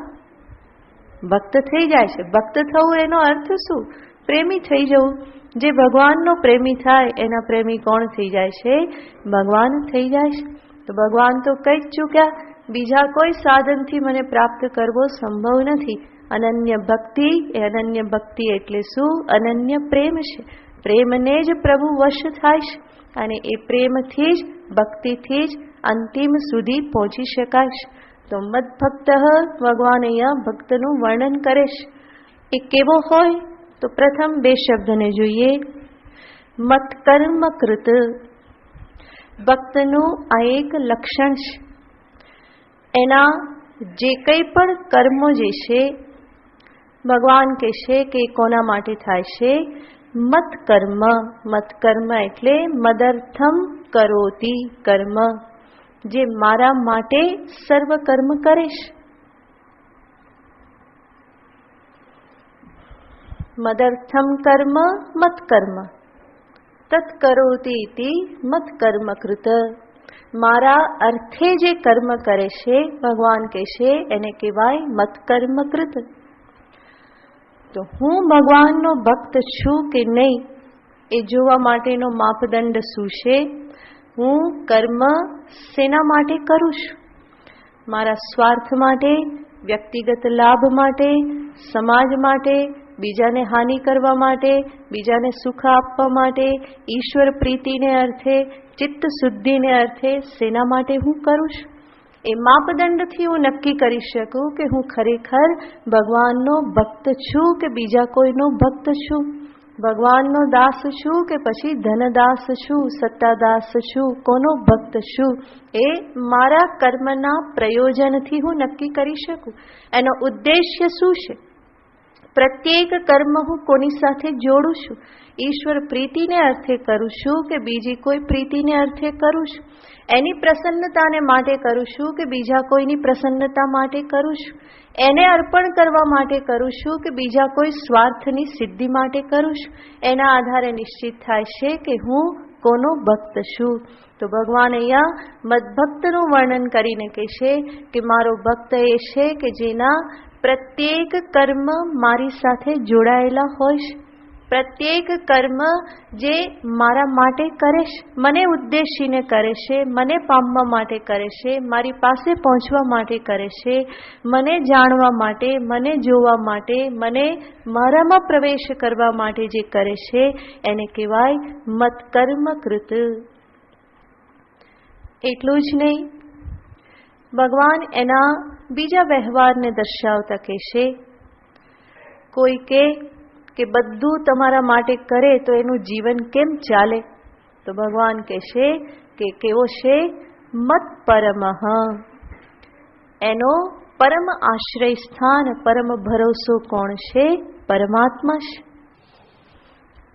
ભક્ત થઈ જાય છે. ભક્ત થવું એનો અર્થ શું? પ્રેમી થઈ જવું. જે ભગવાનનો પ્રેમી થાય એના પ્રેમી કોણ થઈ જાય છે? ભગવાન થઈ જાય છે. તો ભગવાન તો કહી જ ચૂક્યા, બીજા કોઈ સાધનથી મને પ્રાપ્ત કરવો સંભવ નથી. અનન્ય ભક્તિ, એ અનન્ય ભક્તિ એટલે શું? અનન્ય પ્રેમ છે. પ્રેમને જ પ્રભુ વશ થાય છે, અને એ પ્રેમથી જ, ભક્તિથી જ અંતિમ સુધી પહોંચી શકાય છે. તો મદભક્ત, ભગવાન અહીંયા ભક્તનું વર્ણન કરે છે. એ કેવો હોય? તો પ્રથમ 2 શબ્દને જોઈએ. મત કર્મ કૃત. ભક્તનું આ એક લક્ષણ છે. એના જે કંઈ પણ કર્મો જે છે, ભગવાન કહેશે કે કોના માટે થાય છે? મત કર્મ. મત કર્મ એટલે મદર્થમ કરોતિ કર્મ. જે મારા માટે સર્વ કર્મ કરે છે. મદર્થમ કર્મ મત કર્મ તત કરોતિ ઇતિ મત કર્મ કૃત. મારા અર્થે જે કર્મ કરે છે, ભગવાન કહેશે એને કહેવાય મત કર્મ કૃત. તો હું ભગવાનનો ભક્ત છું કે નહીં એ જોવા માટેનો માપદંડ શું છે? હું કર્મ શેના માટે કરું છું? મારા સ્વાર્થ માટે, વ્યક્તિગત લાભ માટે, સમાજ માટે, બીજાને હાનિ કરવા માટે, બીજાને સુખ આપવા માટે, ઈશ્વર પ્રીતિને અર્થે, ચિત્ત શુદ્ધિને અર્થે શેના માટે હું કરું છું? એ માપદંડથી હું નક્કી કરી શકું કે હું ખરેખર ભગવાનનો ભક્ત છું કે બીજા કોઈનો ભક્ત છું, ભગવાનનો દાસ છું કે પછી ધનદાસ છું, સત્તાદાસ છું, કોનો ભક્ત છું. એ મારા કર્મના પ્રયોજનથી હું નક્કી કરી શકું. એનો ઉદ્દેશ્ય શું છે? પ્રત્યેક કર્મ હું કોની સાથે જોડું છું? ઈશ્વર પ્રીતિને અર્થે કરું છું કે બીજી કોઈ પ્રીતિને અર્થે કરું છું? એની પ્રસન્નતાને માટે કરું છું કે બીજા કોઈની પ્રસન્નતા માટે કરું છું? એને અર્પણ કરવા માટે કરું છું કે બીજા કોઈ સ્વાર્થની સિદ્ધિ માટે કરું છું? એના આધારે નિશ્ચિત થાય છે કે હું કોનો ભક્ત છું. તો ભગવાન અહીંયા મદભક્તનું વર્ણન કરીને કહેશે કે મારો ભક્ત એ છે કે જેના પ્રત્યેક કર્મ મારી સાથે જોડાયેલા હોય છે, પ્રત્યેક કર્મ જે મારા માટે કરે છે, મને ઉદ્દેશીને કરે છે, મને પામવા માટે કરે છે, મારી પાસે પહોંચવા માટે કરે છે, મને જાણવા માટે, મને જોવા માટે, મને મારામાં પ્રવેશ કરવા માટે જે કરે છે એને કહેવાય મત્કર્મ કૃત. એટલું જ નહીં, ભગવાન એના બીજા વ્યવહારને દર્શાવતા કહેશે, કોઈ કે બધું તમારા માટે કરે તો એનું જીવન કેમ ચાલે? તો ભગવાન કહેશે કે કેવો છે? મત પરમઃ. એનો પરમ આશ્રય સ્થાન, પરમ ભરોસો કોણ છે? પરમાત્મા છે.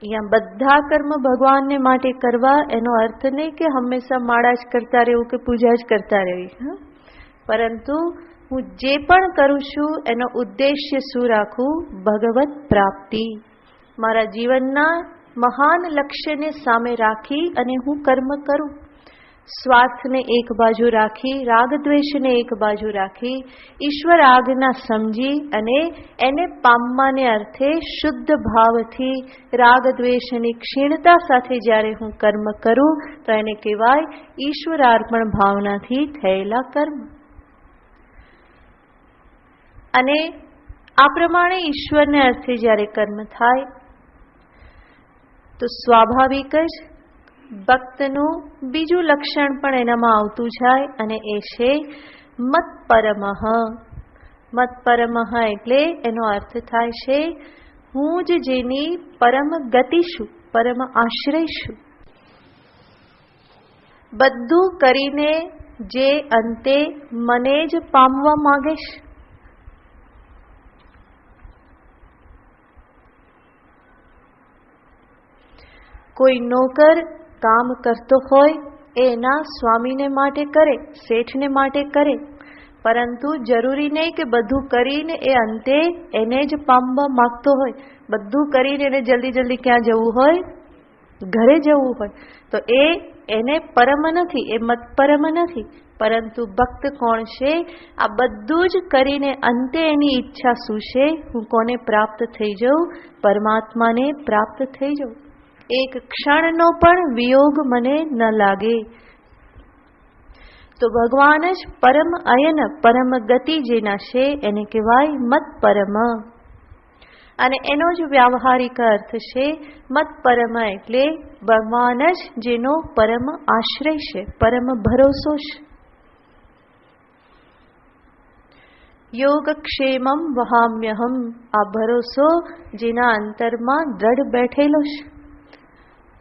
અહીંયા બધા કર્મ ભગવાનને માટે કરવા એનો અર્થ નહીં કે હંમેશા માળા જ કરતા રહેવું કે પૂજા જ કરતા રહેવી, પરંતુ હું જે પણ કરું છું એનો ઉદ્દેશ્ય શું રાખું? ભગવત પ્રાપ્તિ. મારા જીવનના મહાન લક્ષ્યને સામે રાખી અને હું કર્મ કરું. સ્વાર્થને એક બાજુ રાખી, રાગ દ્વેષને એક બાજુ રાખી, ઈશ્વર આજ્ઞા સમજી અને એને પામવાને અર્થે શુદ્ધ ભાવથી, રાગ દ્વેષની ક્ષીણતા સાથે જ્યારે હું કર્મ કરું તો એને કહેવાય ઈશ્વરાર્પણ ભાવનાથી થયેલા કર્મ. અને આ પ્રમાણે ઈશ્વરને અર્થે જ્યારે કર્મ થાય તો સ્વાભાવિક જ ભક્તનું બીજું લક્ષણ પણ એનામાં આવતું જાય અને એ છે મત પરમઃ. મત પરમઃ એટલે એનો અર્થ થાય છે હું જ જેની પરમ ગતિ છું, પરમ આશ્રય છું. બધું કરીને જે અંતે મને જ પામવા માંગે છે. કોઈ નોકર કામ કરતો હોય એના સ્વામીને માટે કરે, શેઠને માટે કરે, પરંતુ જરૂરી નહીં કે બધું કરીને એ અંતે એને જ પામવા માંગતો હોય. બધું કરીને એને જલ્દી જલ્દી ક્યાં જવું હોય? ઘરે જવું હોય. તો એને પરમ નથી, એ મત પરમ નથી. પરંતુ ભક્ત કોણ છે? આ બધું જ કરીને અંતે એની ઈચ્છા શું છે? હું કોને પ્રાપ્ત થઈ જાઉં? પરમાત્માને પ્રાપ્ત થઈ જાઉં. એક ક્ષણનો પણ વિયોગ મને ન લાગે. તો ભગવાન જ પરમ અયન, પરમ ગતિ જેના છે એને કહેવાય મત પરમ. અને એનો જ વ્યાવહારિક અર્થ છે મત પરમ એટલે ભગવાન જ જેનો પરમ આશ્રય છે, પરમ ભરોસો છે. યોગક્ષેમમ વહામ્યહમ, આ ભરોસો જેના અંતરમાં દ્રઢ બેઠેલો છે.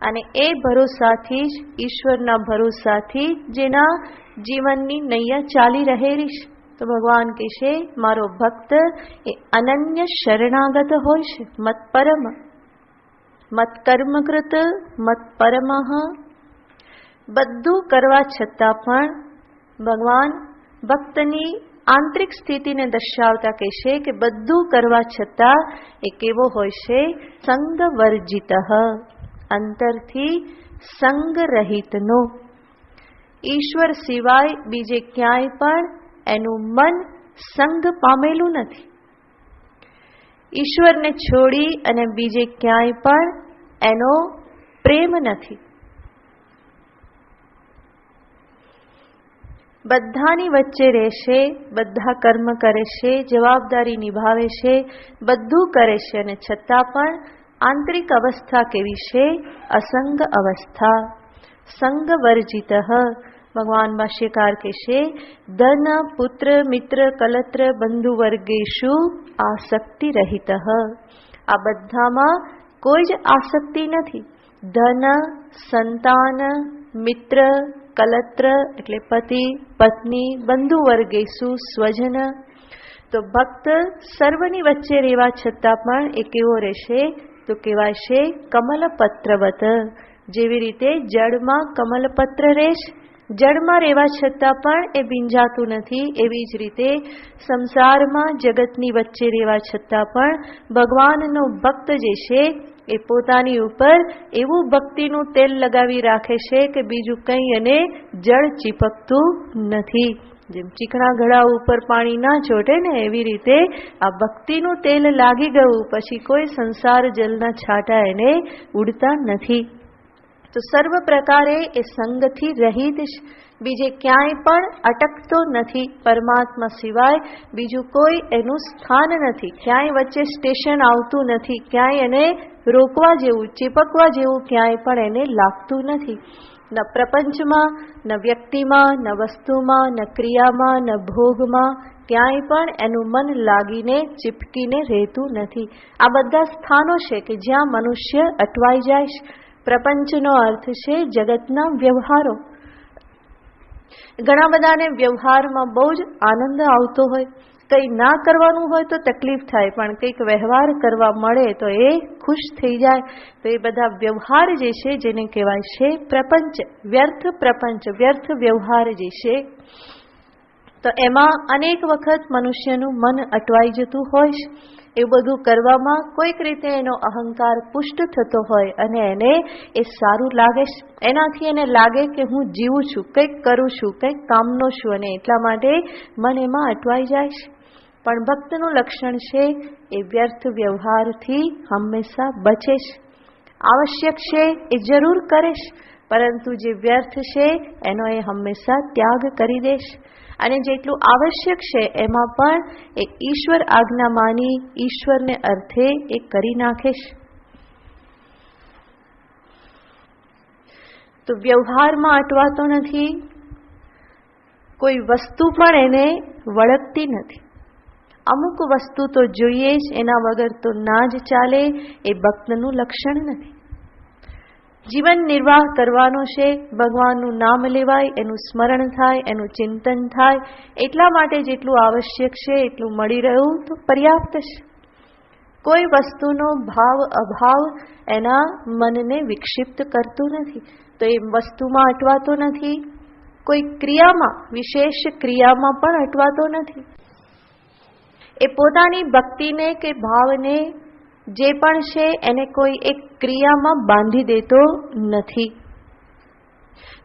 અને એ ભરોસાથી જ, ઈશ્વરના ભરોસાથી જેના જીવનની નૈયા ચાલી રહેલી છે. તો ભગવાન કહે છે મારો ભક્ત એ અનન્ય શરણાગત હોય છે. મત પરમ, મત કર્મકૃત, મત પરમઃ. બધું કરવા છતાં પણ ભગવાન ભક્તની આંતરિક સ્થિતિને દર્શાવતા કહેશે કે બધું કરવા છતાં એ કેવો હોય છે? સંગ વર્જિત, અંતરથી સંગ રહિતનો. ઈશ્વર સિવાય બીજે ક્યાંય પણ એનું મન સંગ પામેલું નથી. ઈશ્વરને છોડી અને બીજે ક્યાંય પણ એનો પ્રેમ નથી. બધાની વચ્ચે રહેશે, બધા કર્મ કરે છે, જવાબદારી નિભાવે છે, બધું કરે છે, અને છતાં પણ આંતરિક અવસ્થા કેવી છે? અસંગ અવસ્થા. સંગ વર્જિત. ભગવાન ભાષ્યકાર કહેશે, ધન પુત્ર મિત્ર કલત્ર બંધુ વર્ગેશુ આસક્તિ રહિત. આ બધામાં કોઈ જ આસક્તિ નથી. ધન, સંતાન, મિત્ર, કલત્ર એટલે પતિ પત્ની, બંધુ વર્ગેશુ સ્વજન. તો ભક્ત સર્વની વચ્ચે રહેવા છતાં પણ એ કેવો રહેશે? તો કહેવાય છે કમલપત્રવત. જેવી રીતે જળમાં કમલપત્ર રહેશે, જળમાં રહેવા છતાં પણ એ ભીંજાતું નથી, એવી જ રીતે સંસારમાં જગતની વચ્ચે રહેવા છતાં પણ ભગવાનનો ભક્ત જે છે એ પોતાની ઉપર એવું ભક્તિનું તેલ લગાવી રાખે છે કે બીજું કંઈ એને જળ ચીપકતું નથી. જેમ ચીકણા ઘડા ઉપર પાણી ના ચોટે ને, એવી રીતે આ ભક્તિનું તેલ લાગી ગયું પછી કોઈ સંસાર જલના છાંટા એને ઉડતા નથી. તો સર્વ પ્રકારે એ સંગથી રહિત છે, બીજે ક્યાંય પણ અટકતો નથી. પરમાત્મા સિવાય બીજું કોઈ એનું સ્થાન નથી, ક્યાંય વચ્ચે સ્ટેશન આવતું નથી, ક્યાંય એને રોકવા જેવું, ચીપકવા જેવું ક્યાંય પણ એને લાગતું નથી. ન પ્રપંચમાં, ન વ્યક્તિમાં, ન વસ્તુમાં, ન ક્રિયામાં, ન ભોગમાં ક્યાંય પણ એનું મન લાગીને ચીપકીને રહેતું નથી. આ બધા સ્થાનો છે કે જ્યાં મનુષ્ય અટવાઈ જાય છે. પ્રપંચનો અર્થ છે જગતના વ્યવહારો. ઘણા બધાને વ્યવહારમાં બહુ જ આનંદ આવતો હોય, કંઈ ના કરવાનું હોય તો તકલીફ થાય, પણ કંઈક વ્યવહાર કરવા મળે તો એ ખુશ થઈ જાય. તો એ બધા વ્યવહાર જે છે જેને કહેવાય છે પ્રપંચ, પ્રપંચ વ્યર્થ વ્યવહાર જે છે. તો એમાં અનેક વખત મનુષ્યનું મન અટવાઈ જતું હોય છે. એવું બધું કરવામાં કોઈક રીતે એનો અહંકાર પુષ્ટ થતો હોય અને એને એ સારું લાગે છે. એનાથી એને લાગે કે હું જીવું છું, કંઈક કરું છું, કંઈક કામનો છું, અને એટલા માટે મન એમાં અટવાઈ જાય છે. પણ ભક્તનું લક્ષણ છે એ વ્યર્થ વ્યવહારથી હંમેશા બચે છે. આવશ્યક છે એ જરૂર કરે છે, પરંતુ જે વ્યર્થ છે એનો એ હંમેશા ત્યાગ કરી દેશે. અને જેટલું આવશ્યક છે એમાં પણ એ ઈશ્વર આજ્ઞા માની ઈશ્વરને અર્થે એ કરી નાખે છે. તો વ્યવહારમાં અટવાતો નથી, કોઈ વસ્તુ પણ એને વળગતી નથી. અમુક વસ્તુ તો જોઈએ જ, એના વગર તો ના જ ચાલે, એ ભક્તનું લક્ષણ નથી. જીવન નિર્વાહ કરવાનો છે, ભગવાનનું નામ લેવાય, એનું સ્મરણ થાય, એનું ચિંતન થાય, એટલા માટે જેટલું આવશ્યક છે એટલું મળી રહ્યું તો પર્યાપ્ત છે. કોઈ વસ્તુનો ભાવ અભાવ એના મનને વિક્ષિપ્ત કરતું નથી, તો એ વસ્તુમાં અટવાતો નથી. કોઈ ક્રિયામાં, વિશેષ ક્રિયામાં પણ અટવાતો નથી. એ પોતાની ભક્તિને કે ભાવને જે પણ છે એને કોઈ એક ક્રિયામાં બાંધી દેતો નથી.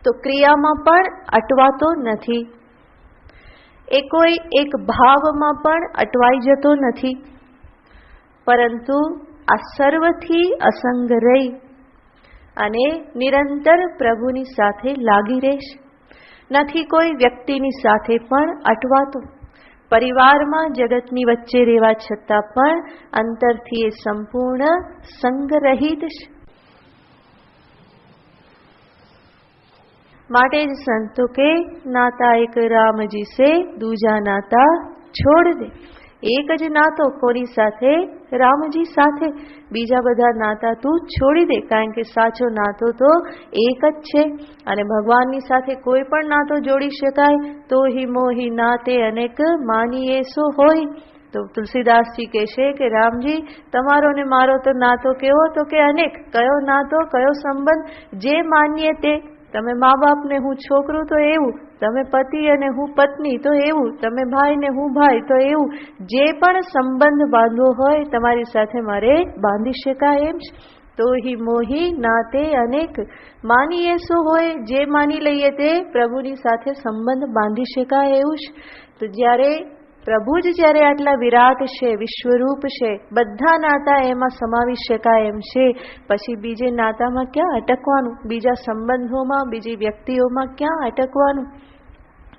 તો ક્રિયામાં પણ અટવાતો નથી. એ કોઈ એક ભાવમાં પણ અટવાઈ જતો નથી, પરંતુ આ સર્વથી અસંગ રહી અને નિરંતર પ્રભુની સાથે લાગી રહેશે. નથી કોઈ વ્યક્તિની સાથે પણ અટવાતો. પરિવારમાં જગતની વચ્ચે રહેવા છતાં પણ અંતરથી એ સંપૂર્ણ સંગરહિત છે. માટે જ સંતો કે નાતા એક રામજી સે દૂજા નાતા છોડ દે. એક જ નાતો કોની સાથે? રામજી સાથે. બીજા બધા નાતા તું છોડી દે, કારણ કે સાચો નાતો તો એક જ છે. અને ભગવાનની સાથે કોઈ પણ નાતો જોડી શકાય તો હિ મોહી નાતે અનેક માનીએ સો હોય. તો તુલસીદાસજી કહેશે કે રામજી તમારો ને મારો તો નાતો કેવો? તો કે અનેક. કયો નાતો, કયો સંબંધ? જે માનીએ તે. તમે મા બાપને હું છોકરું તો એવું, તમે પતિ અને હું પત્ની તો એવું, તમે ભાઈ ને હું ભાઈ તો એવું. જે પણ સંબંધ બાંધવો હોય તમારી સાથે મારે બાંધી શકાય એમ છે. તો હી મોહી નાતે અનેક, માનીએ શું હોય, જે માની લઈએ તે પ્રભુની સાથે સંબંધ બાંધી શકાય એવું છે. તો જ્યારે પ્રભુ જ જ્યારે આટલા વિરાટ છે, વિશ્વરૂપ છે, બધા નાતા એમાં સમાવી શકાય એમ છે, પછી બીજે નાતામાં ક્યાં અટકવાનું, બીજા સંબંધોમાં, બીજી વ્યક્તિઓમાં ક્યાં અટકવાનું.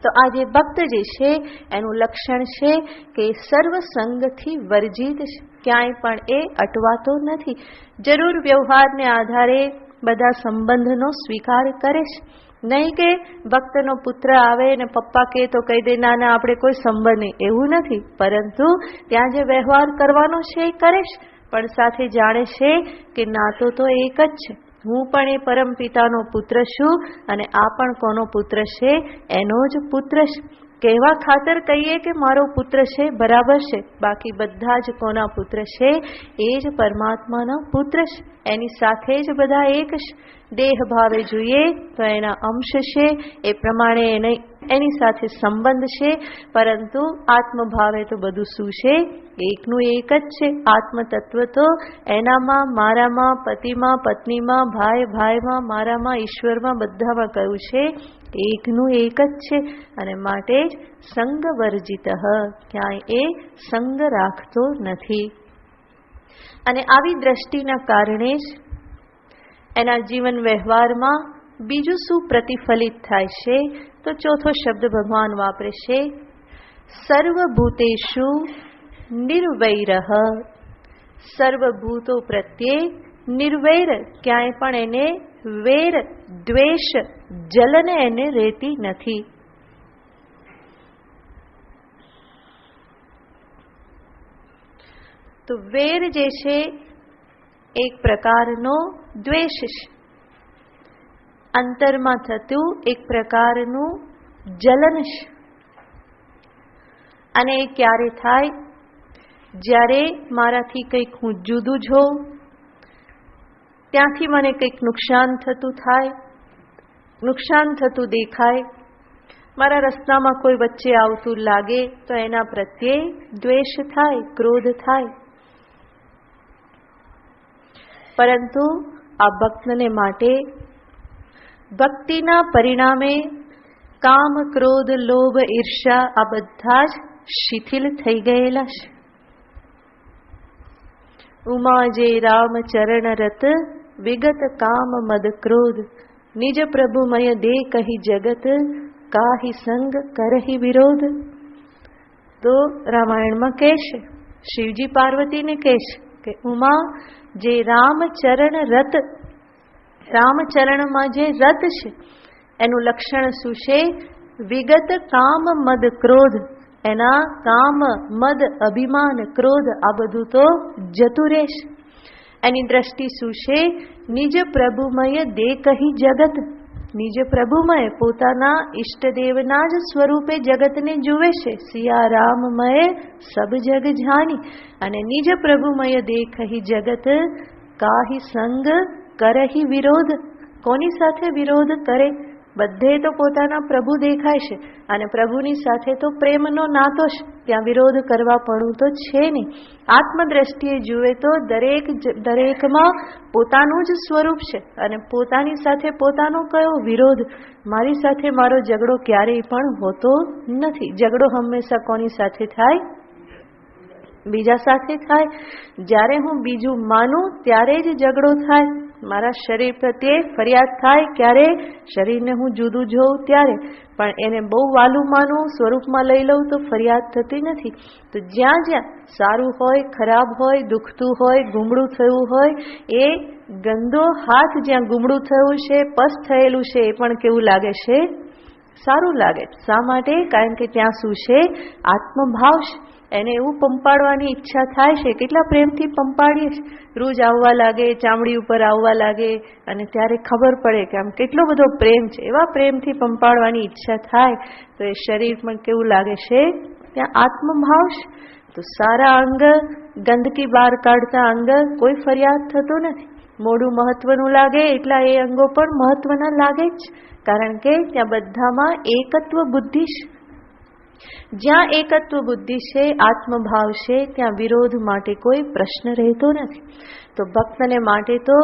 તો આ જે ભક્ત જે છે એનું લક્ષણ છે કે સર્વ સંગથી વર્જિત છે, ક્યાંય પણ એ અટવાતો નથી. જરૂર વ્યવહારને આધારે બધા સંબંધનો સ્વીકાર કરે છે, નહીં કે ભક્તનો પુત્ર આવે ને પપ્પા કે તો કહી દે ના ના આપણે કોઈ સંબંધ નહીં, એવું નથી. પરંતુ ત્યાં જે વ્યવહાર કરવાનો છે એ કરે છે, પણ સાથે જાણે છે કે નાતો તો એક જ છે. હું પણ એ પરમ પિતાનો પુત્ર છું અને આ પણ કોનો પુત્ર છે, એનો જ પુત્ર છે. કહેવા ખાતર કહીએ કે મારો પુત્ર છે બરાબર છે, બાકી બધા જ કોના પુત્ર છે, એ જ પરમાત્માના પુત્ર છે. એની સાથે જ બધા એક છે. દેહ ભાવે જોઈએ તો એના અંશ છે, એ પ્રમાણે એની સાથે સંબંધ છે, પરંતુ આત્મભાવે તો બધું શું છે, એકનું એક જ છે. આત્મ તત્વ તો એનામાં, મારામાં, પતિમાં, પત્નીમાં, ભાઈ ભાઈમાં, મારામાં, ઈશ્વરમાં, બધામાં કયું છે, એકનું એક જ છે. અને માટે જ સંગ વર્જિત, ક્યાંય એ સંગ રાખતો નથી. અને આવી દ્રષ્ટિના કારણે જ એના જીવન વ્યવહારમાં બીજું શું પ્રતિફલિત થાય છે, તો ચોથો શબ્દ ભગવાન વાપરે છે, સર્વભૂતેષુ નિર્વૈરઃ. સર્વભૂતો પ્રત્યે નિર્વૈર, ક્યાંય પણ એને વેર, દ્વેષ, જલન એને રહેતી નથી. તો વેર જે છે એક પ્રકારનો દ્વેષ છે, અંતરમાં થતું એક પ્રકારનું જલન છે. અને એ ક્યારે થાય, જ્યારે મારાથી કંઈક હું જુદું જોઉં, ત્યાંથી મને કંઈક નુકસાન થતું થાય, નુકસાન થતું દેખાય, મારા રસ્તામાં કોઈ વચ્ચે આવતું લાગે તો એના પ્રત્યે દ્વેષ થાય, ક્રોધ થાય. પરંતુ આ ભક્તને માટે ભક્તિના પરિણામે કામ, ક્રોધ, લોભ, ઈર્ષા આ બધા જ શિથિલ થઈ ગયેલા છે. ઉમા જે રામ ચરણ રત, વિગત કામ મદ ક્રોધ, નિજ પ્રભુમય દે કહી જગત, કાહી સંગ કરહી વિરોધ. તો રામાયણમાં કહે છે, શિવજી પાર્વતીને કહે છે કે ઉમા જે રામચરણ રત, રામચરણમાં જે રત છે એનું લક્ષણ શું છે, વિગત કામ મદ ક્રોધ. એના કામ, મદ, અભિમાન, ક્રોધ આ બધું તો જતું રહેશે. એની દ્રષ્ટિ શું છે, નિજ પ્રભુમય દે કહી જગત. નિજ પ્રભુમય પોતાના ઈષ્ટદેવના જ સ્વરૂપે જગતને જુએ છે. સિયા રામમય સબ જગ જાની. અને નિજ પ્રભુમય દેખહી જગત, કાહી સંગ કરહી વિરોધ. કોની સાથે વિરોધ કરે, બધે તો પોતાના પ્રભુ દેખાય છે અને પ્રભુની સાથે તો પ્રેમનો નાતો છે, ત્યાં વિરોધ કરવા પડવું તો છે નહીં. આત્મદ્રષ્ટિએ જુએ તો દરેકમાં પોતાનું જ સ્વરૂપ છે અને પોતાની સાથે પોતાનો કયો વિરોધ. મારી સાથે મારો ઝઘડો ક્યારેય પણ હોતો નથી. ઝઘડો હંમેશા કોની સાથે થાય, બીજા સાથે થાય. જ્યારે હું બીજું માનું ત્યારે જ ઝઘડો થાય. મારા શરીર પ્રત્યે ફરિયાદ થાય ક્યારે, શરીરને હું જુદું જોઉં ત્યારે. પણ એને બહુ વાલું માનું, સ્વરૂપમાં લઈ લઉં તો ફરિયાદ થતી નથી. તો જ્યાં જ્યાં સારું હોય, ખરાબ હોય, દુખતું હોય, ગુમડું થયું હોય, એ ગંદો હાથ જ્યાં ગુમડું થયું છે, પસ થયેલું છે, એ પણ કેવું લાગે છે, સારું લાગે. શા માટે? કારણ કે ત્યાં શું છે, આત્મભાવ છે. એને એવું પંપાડવાની ઈચ્છા થાય છે. કેટલા પ્રેમથી પંપાડીએ છીએ. રોજ આવવા લાગે, ચામડી ઉપર આવવા લાગે અને ત્યારે ખબર પડે કે આમ કેટલો બધો પ્રેમ છે. એવા પ્રેમથી પંપાડવાની ઈચ્છા થાય તો એ શરીર પણ કેવું લાગે છે, ત્યાં આત્મભાવ છે. તો સારા અંગ, ગંદકી બહાર કાઢતા અંગ કોઈ ફરિયાદ થતો નથી. મોઢું મહત્વનું લાગે એટલા એ અંગો પણ મહત્વના લાગે જ, કારણ કે ત્યાં બધામાં એકત્વ બુદ્ધિ છે. જ્યાં એકત્વ બુદ્ધિ છે, આત્મભાવ છે, ત્યાં વિરોધ માટે કોઈ પ્રશ્ન રહેતો નથી. તો ભક્તને માટે તો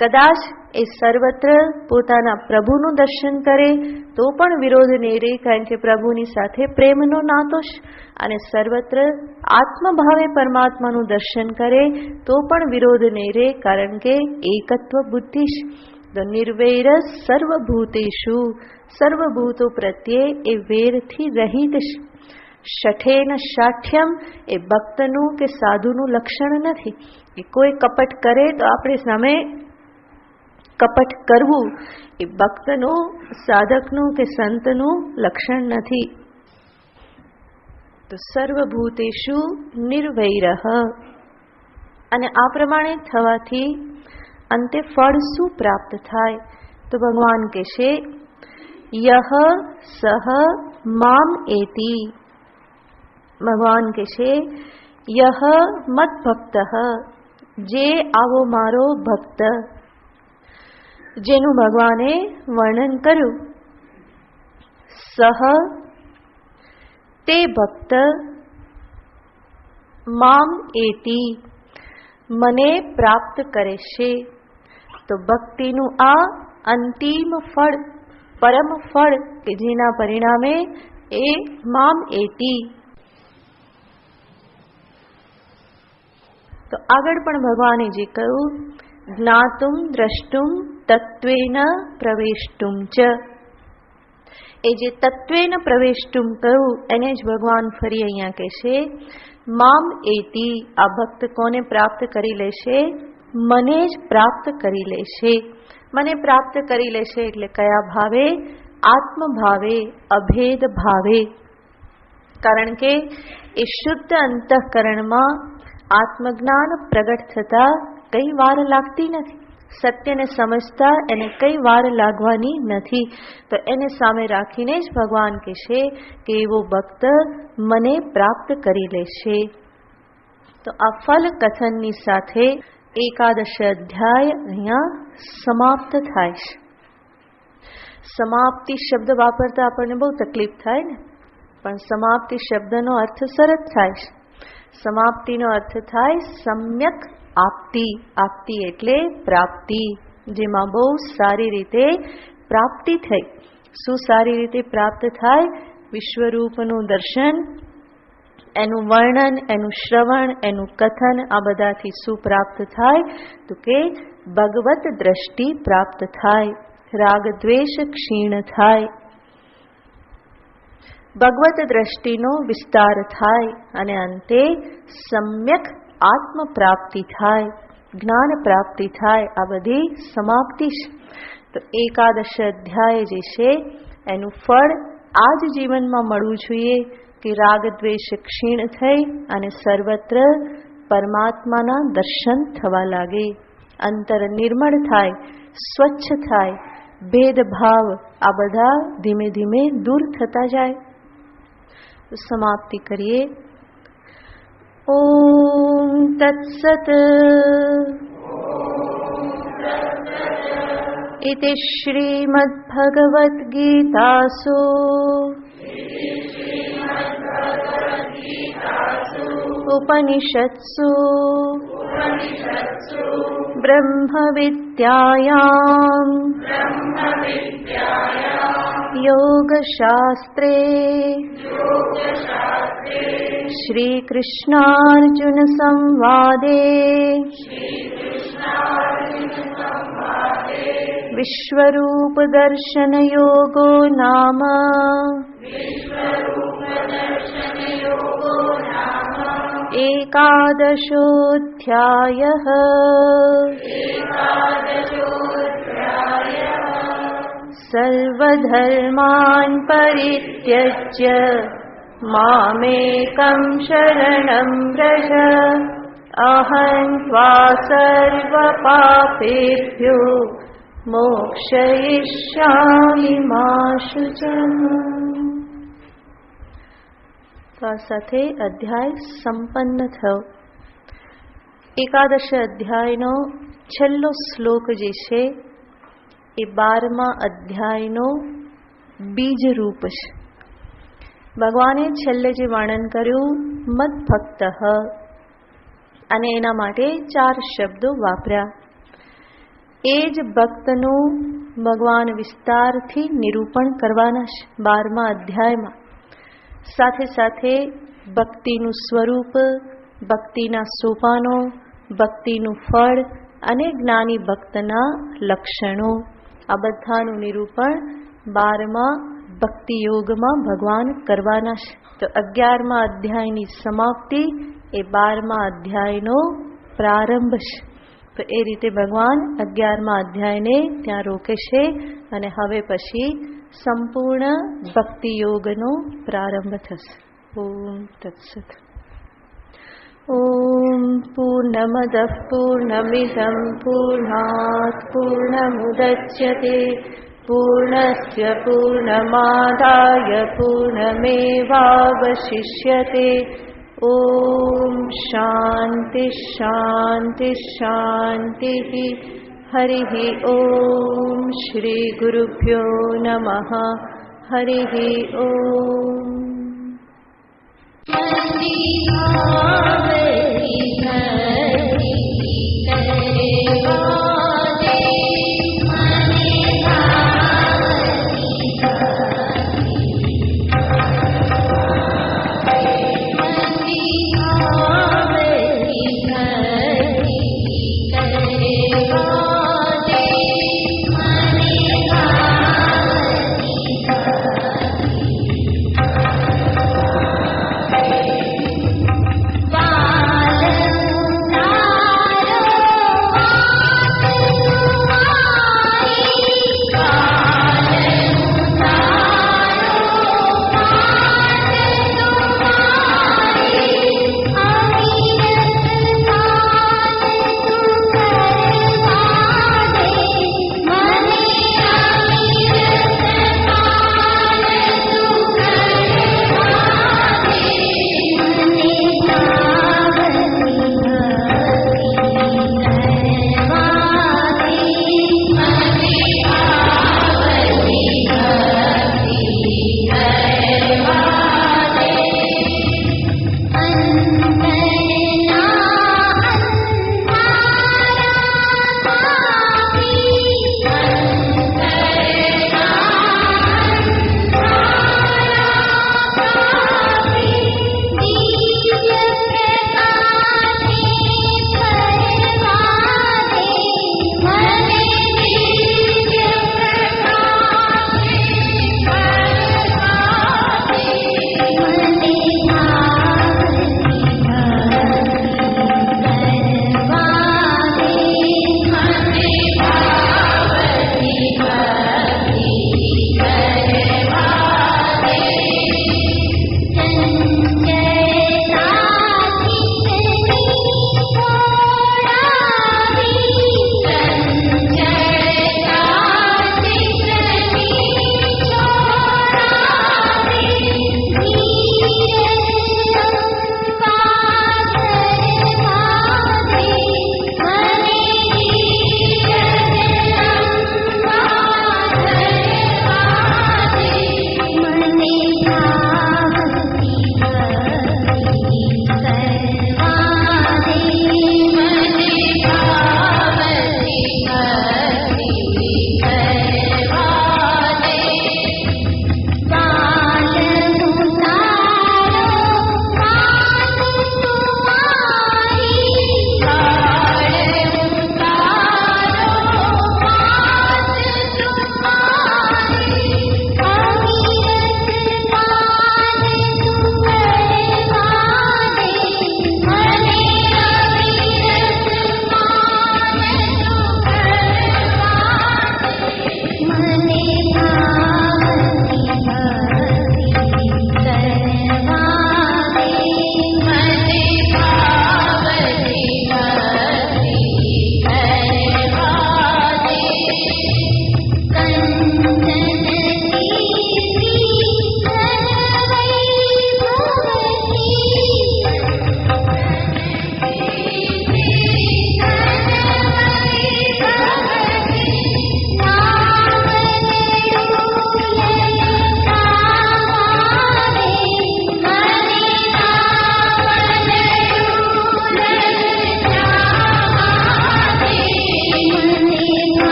કદાચ એ સર્વત્ર પોતાના પ્રભુનું દર્શન કરે તો પણ વિરોધ નહીં રહે, કારણ કે પ્રભુની સાથે પ્રેમનો નાતો છે. અને સર્વત્ર આત્મભાવે પરમાત્માનું દર્શન કરે તો પણ વિરોધ નહીં રહે, કારણ કે એકત્વ બુદ્ધિ છે. તો નિર્વૈર સર્વભૂતેષુ, સર્વભૂતો પ્રત્યે એ વેરથી રહિત છે. શઠેન શાઠ્યમ એ ભક્તનું કે સાધુનું લક્ષણ નથી. કે કોઈ કપટ કરે તો આપણે સામે કપટ કરવું એ ભક્તનું, સાધકનું કે સંતનું લક્ષણ નથી. તો સર્વભૂતેષુ નિર્વૈરઃ. અને આ પ્રમાણે થવાથી અંતે ફળ શું પ્રાપ્ત થાય? તો ભગવાન કહેશે યહ સહ મામ એતિ. ભગવાન કહેશે યહ મત ભક્ત, જે આવો મારો ભક્ત, જેનું ભગવાને વર્ણન કર્યું. સહ તે ભક્ત, મામ એતિ મને પ્રાપ્ત કરે છે. તો ભક્તિનું આ અંતિમ ફળ, પરમ ફળ કે જેના પરિણામે એ મામ એતિ. તો આગળ પણ ભગવાને જે કહ્યું જ્ઞાતુમ દ્રષ્ટુમ તત્વેન પ્રવેષ્ટુમ ચ, એ જે તત્વેન પ્રવેષ્ટુમ કહ્યું એને જ ભગવાન ફરી અહીંયા કહેશે મામ એતિ. આ ભક્ત કોને પ્રાપ્ત કરી લેશે? મને જ પ્રાપ્ત કરી લેશે. મને પ્રાપ્ત કરી લેશે એટલે કયા ભાવે? આત્મભાવે, અભેદ ભાવે. કારણ કે એ શુદ્ધ અંતઃકરણમાં આત્મજ્ઞાન પ્રગટ થતા કઈ વાર લાગતી નથી. સત્યને સમજતા એને કઈ વાર લાગવાની નથી. તો એને સામે રાખીને જ ભગવાન કહેશે કે એવો ભક્ત મને પ્રાપ્ત કરી લેશે. તો આ ફલ કથનની સાથે એકાદશ અધ્યાય અહીંયા સમાપ્ત થાય છે. સમાપ્તિ શબ્દ વાપરતા આપણને બહુ તકલીફ થાય ને, પણ સમાપ્તિ શબ્દનો અર્થ સરસ થાય છે. સમાપ્તિનો અર્થ થાય સમ્યક આપતી. આપતી એટલે પ્રાપ્તિ, જેમાં બહુ સારી રીતે પ્રાપ્તિ થઈ. શું સારી રીતે પ્રાપ્ત થાય? વિશ્વરૂપનું દર્શન, એનું વર્ણન, એનું શ્રવણ, એનું કથન, આ બધાથી શું પ્રાપ્ત થાય? તો કે ભગવત દ્રષ્ટિ પ્રાપ્ત થાય, રાગ દ્વેષ ક્ષીણ થાય, ભગવત દ્રષ્ટિનો વિસ્તાર થાય અને અંતે સમ્યક આત્મ પ્રાપ્તિ થાય, જ્ઞાન પ્રાપ્તિ થાય. આ બધી સમાપ્તિ છે. તો એકાદશ અધ્યાય જે છે એનું ફળ આ જ જીવનમાં મળવું જોઈએ કે રાગ દ્વેષ ક્ષીણ થઈ અને સર્વત્ર પરમાત્માના દર્શન થવા લાગે, અંતર નિર્મળ થાય, સ્વચ્છ થાય, ભેદભાવ આ બધા ધીમે ધીમે દૂર થતા જાય. સમાપ્તિ કરીએ. ઓમ તત્સત. इति श्रीमद्भगवद्गीतासु उपनिषत्सु ब्रह्मविद्यायां योगशास्त्रे श्रीकृष्णार्जुनसंवादे विश्वरूपदर्शनयोगो नाम एकादशोऽध्यायः। सर्वधर्मान् परित्यज्य मामेकं शरणं व्रज अहं त्वा सर्वपापेभ्यो मोक्षयिष्यामि मा शुचः। તો આ સાથે અધ્યાય સંપન્ન થયો. એકાદશ અધ્યાયનો છેલ્લો શ્લોક જે છે એ 12મા અધ્યાયનો બીજ રૂપ છે. ભગવાને છેલ્લે જે વર્ણન કર્યું મદ ભક્ત, અને એના માટે 4 શબ્દો વાપર્યા. એ જ ભક્તનું ભગવાન વિસ્તારથી નિરૂપણ કરવાના છે 12મા અધ્યાયમાં. સાથે સાથે ભક્તિનું સ્વરૂપ, ભક્તિના સોપાનો, ભક્તિનું ફળ અને જ્ઞાની ભક્તના લક્ષણો, આ બધાનું નિરૂપણ 12મા ભક્તિ યોગમાં ભગવાન કરવાના છે. તો 11મા અધ્યાયની સમાપ્તિ એ 12મા અધ્યાયનો પ્રારંભ છે. તો એ રીતે ભગવાન 11મા અધ્યાયને ત્યાં રોકે છે અને હવે પછી સંપૂર્ણ ભક્તિ યોગનો પ્રારંભ થશે. ઓમ તત્સત. ઓમ પૂર્ણમદ પૂર્ણમિદં પૂર્ણાત પૂર્ણમુદચ્યતે પૂર્ણસ્ય પૂર્ણમાદાય પૂર્ણમેવાવશિષ્યતે. ઓમ શાંતિ શાંતિ શાંતિ. હરિ ઓમ શ્રી ગુરુભ્યો નમઃ. હરિ ઓમ.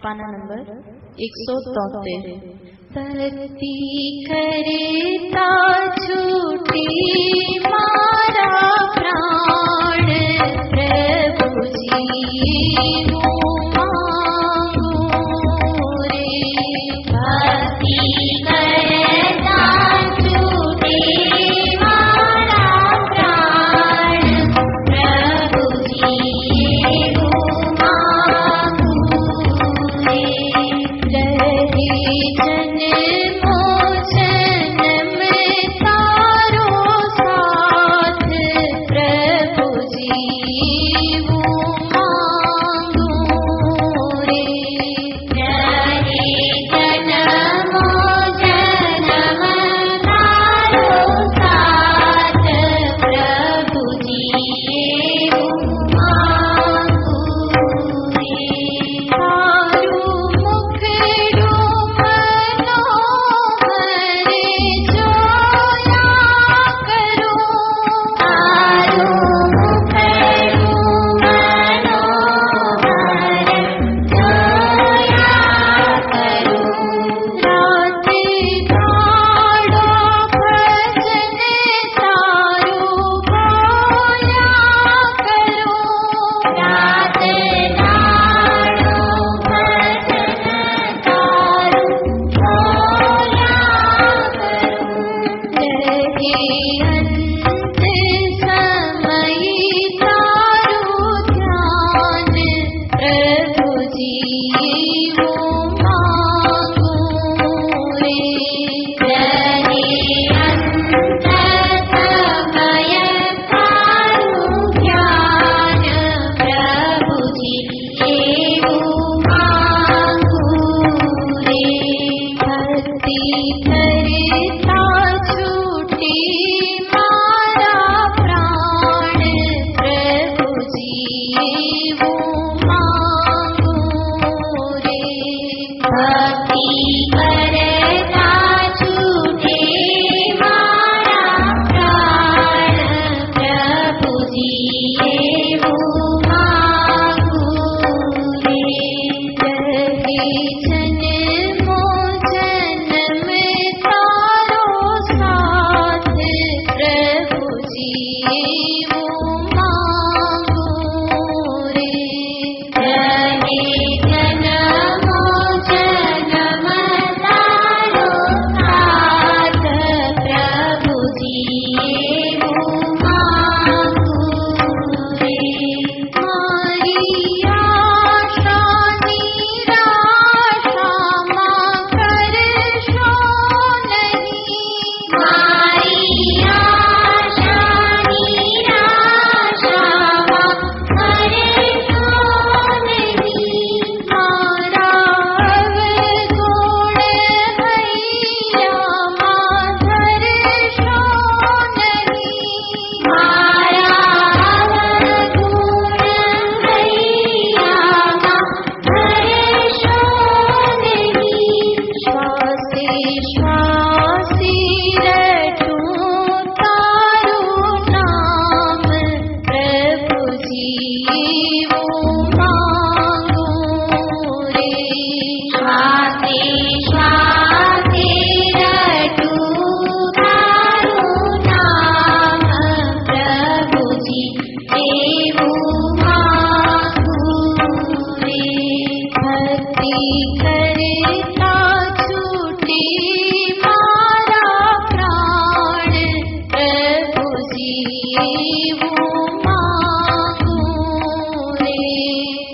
पाना नंबर 173। भक्ति करता छूटे मारा प्राण प्रभु जी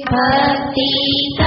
भक्ति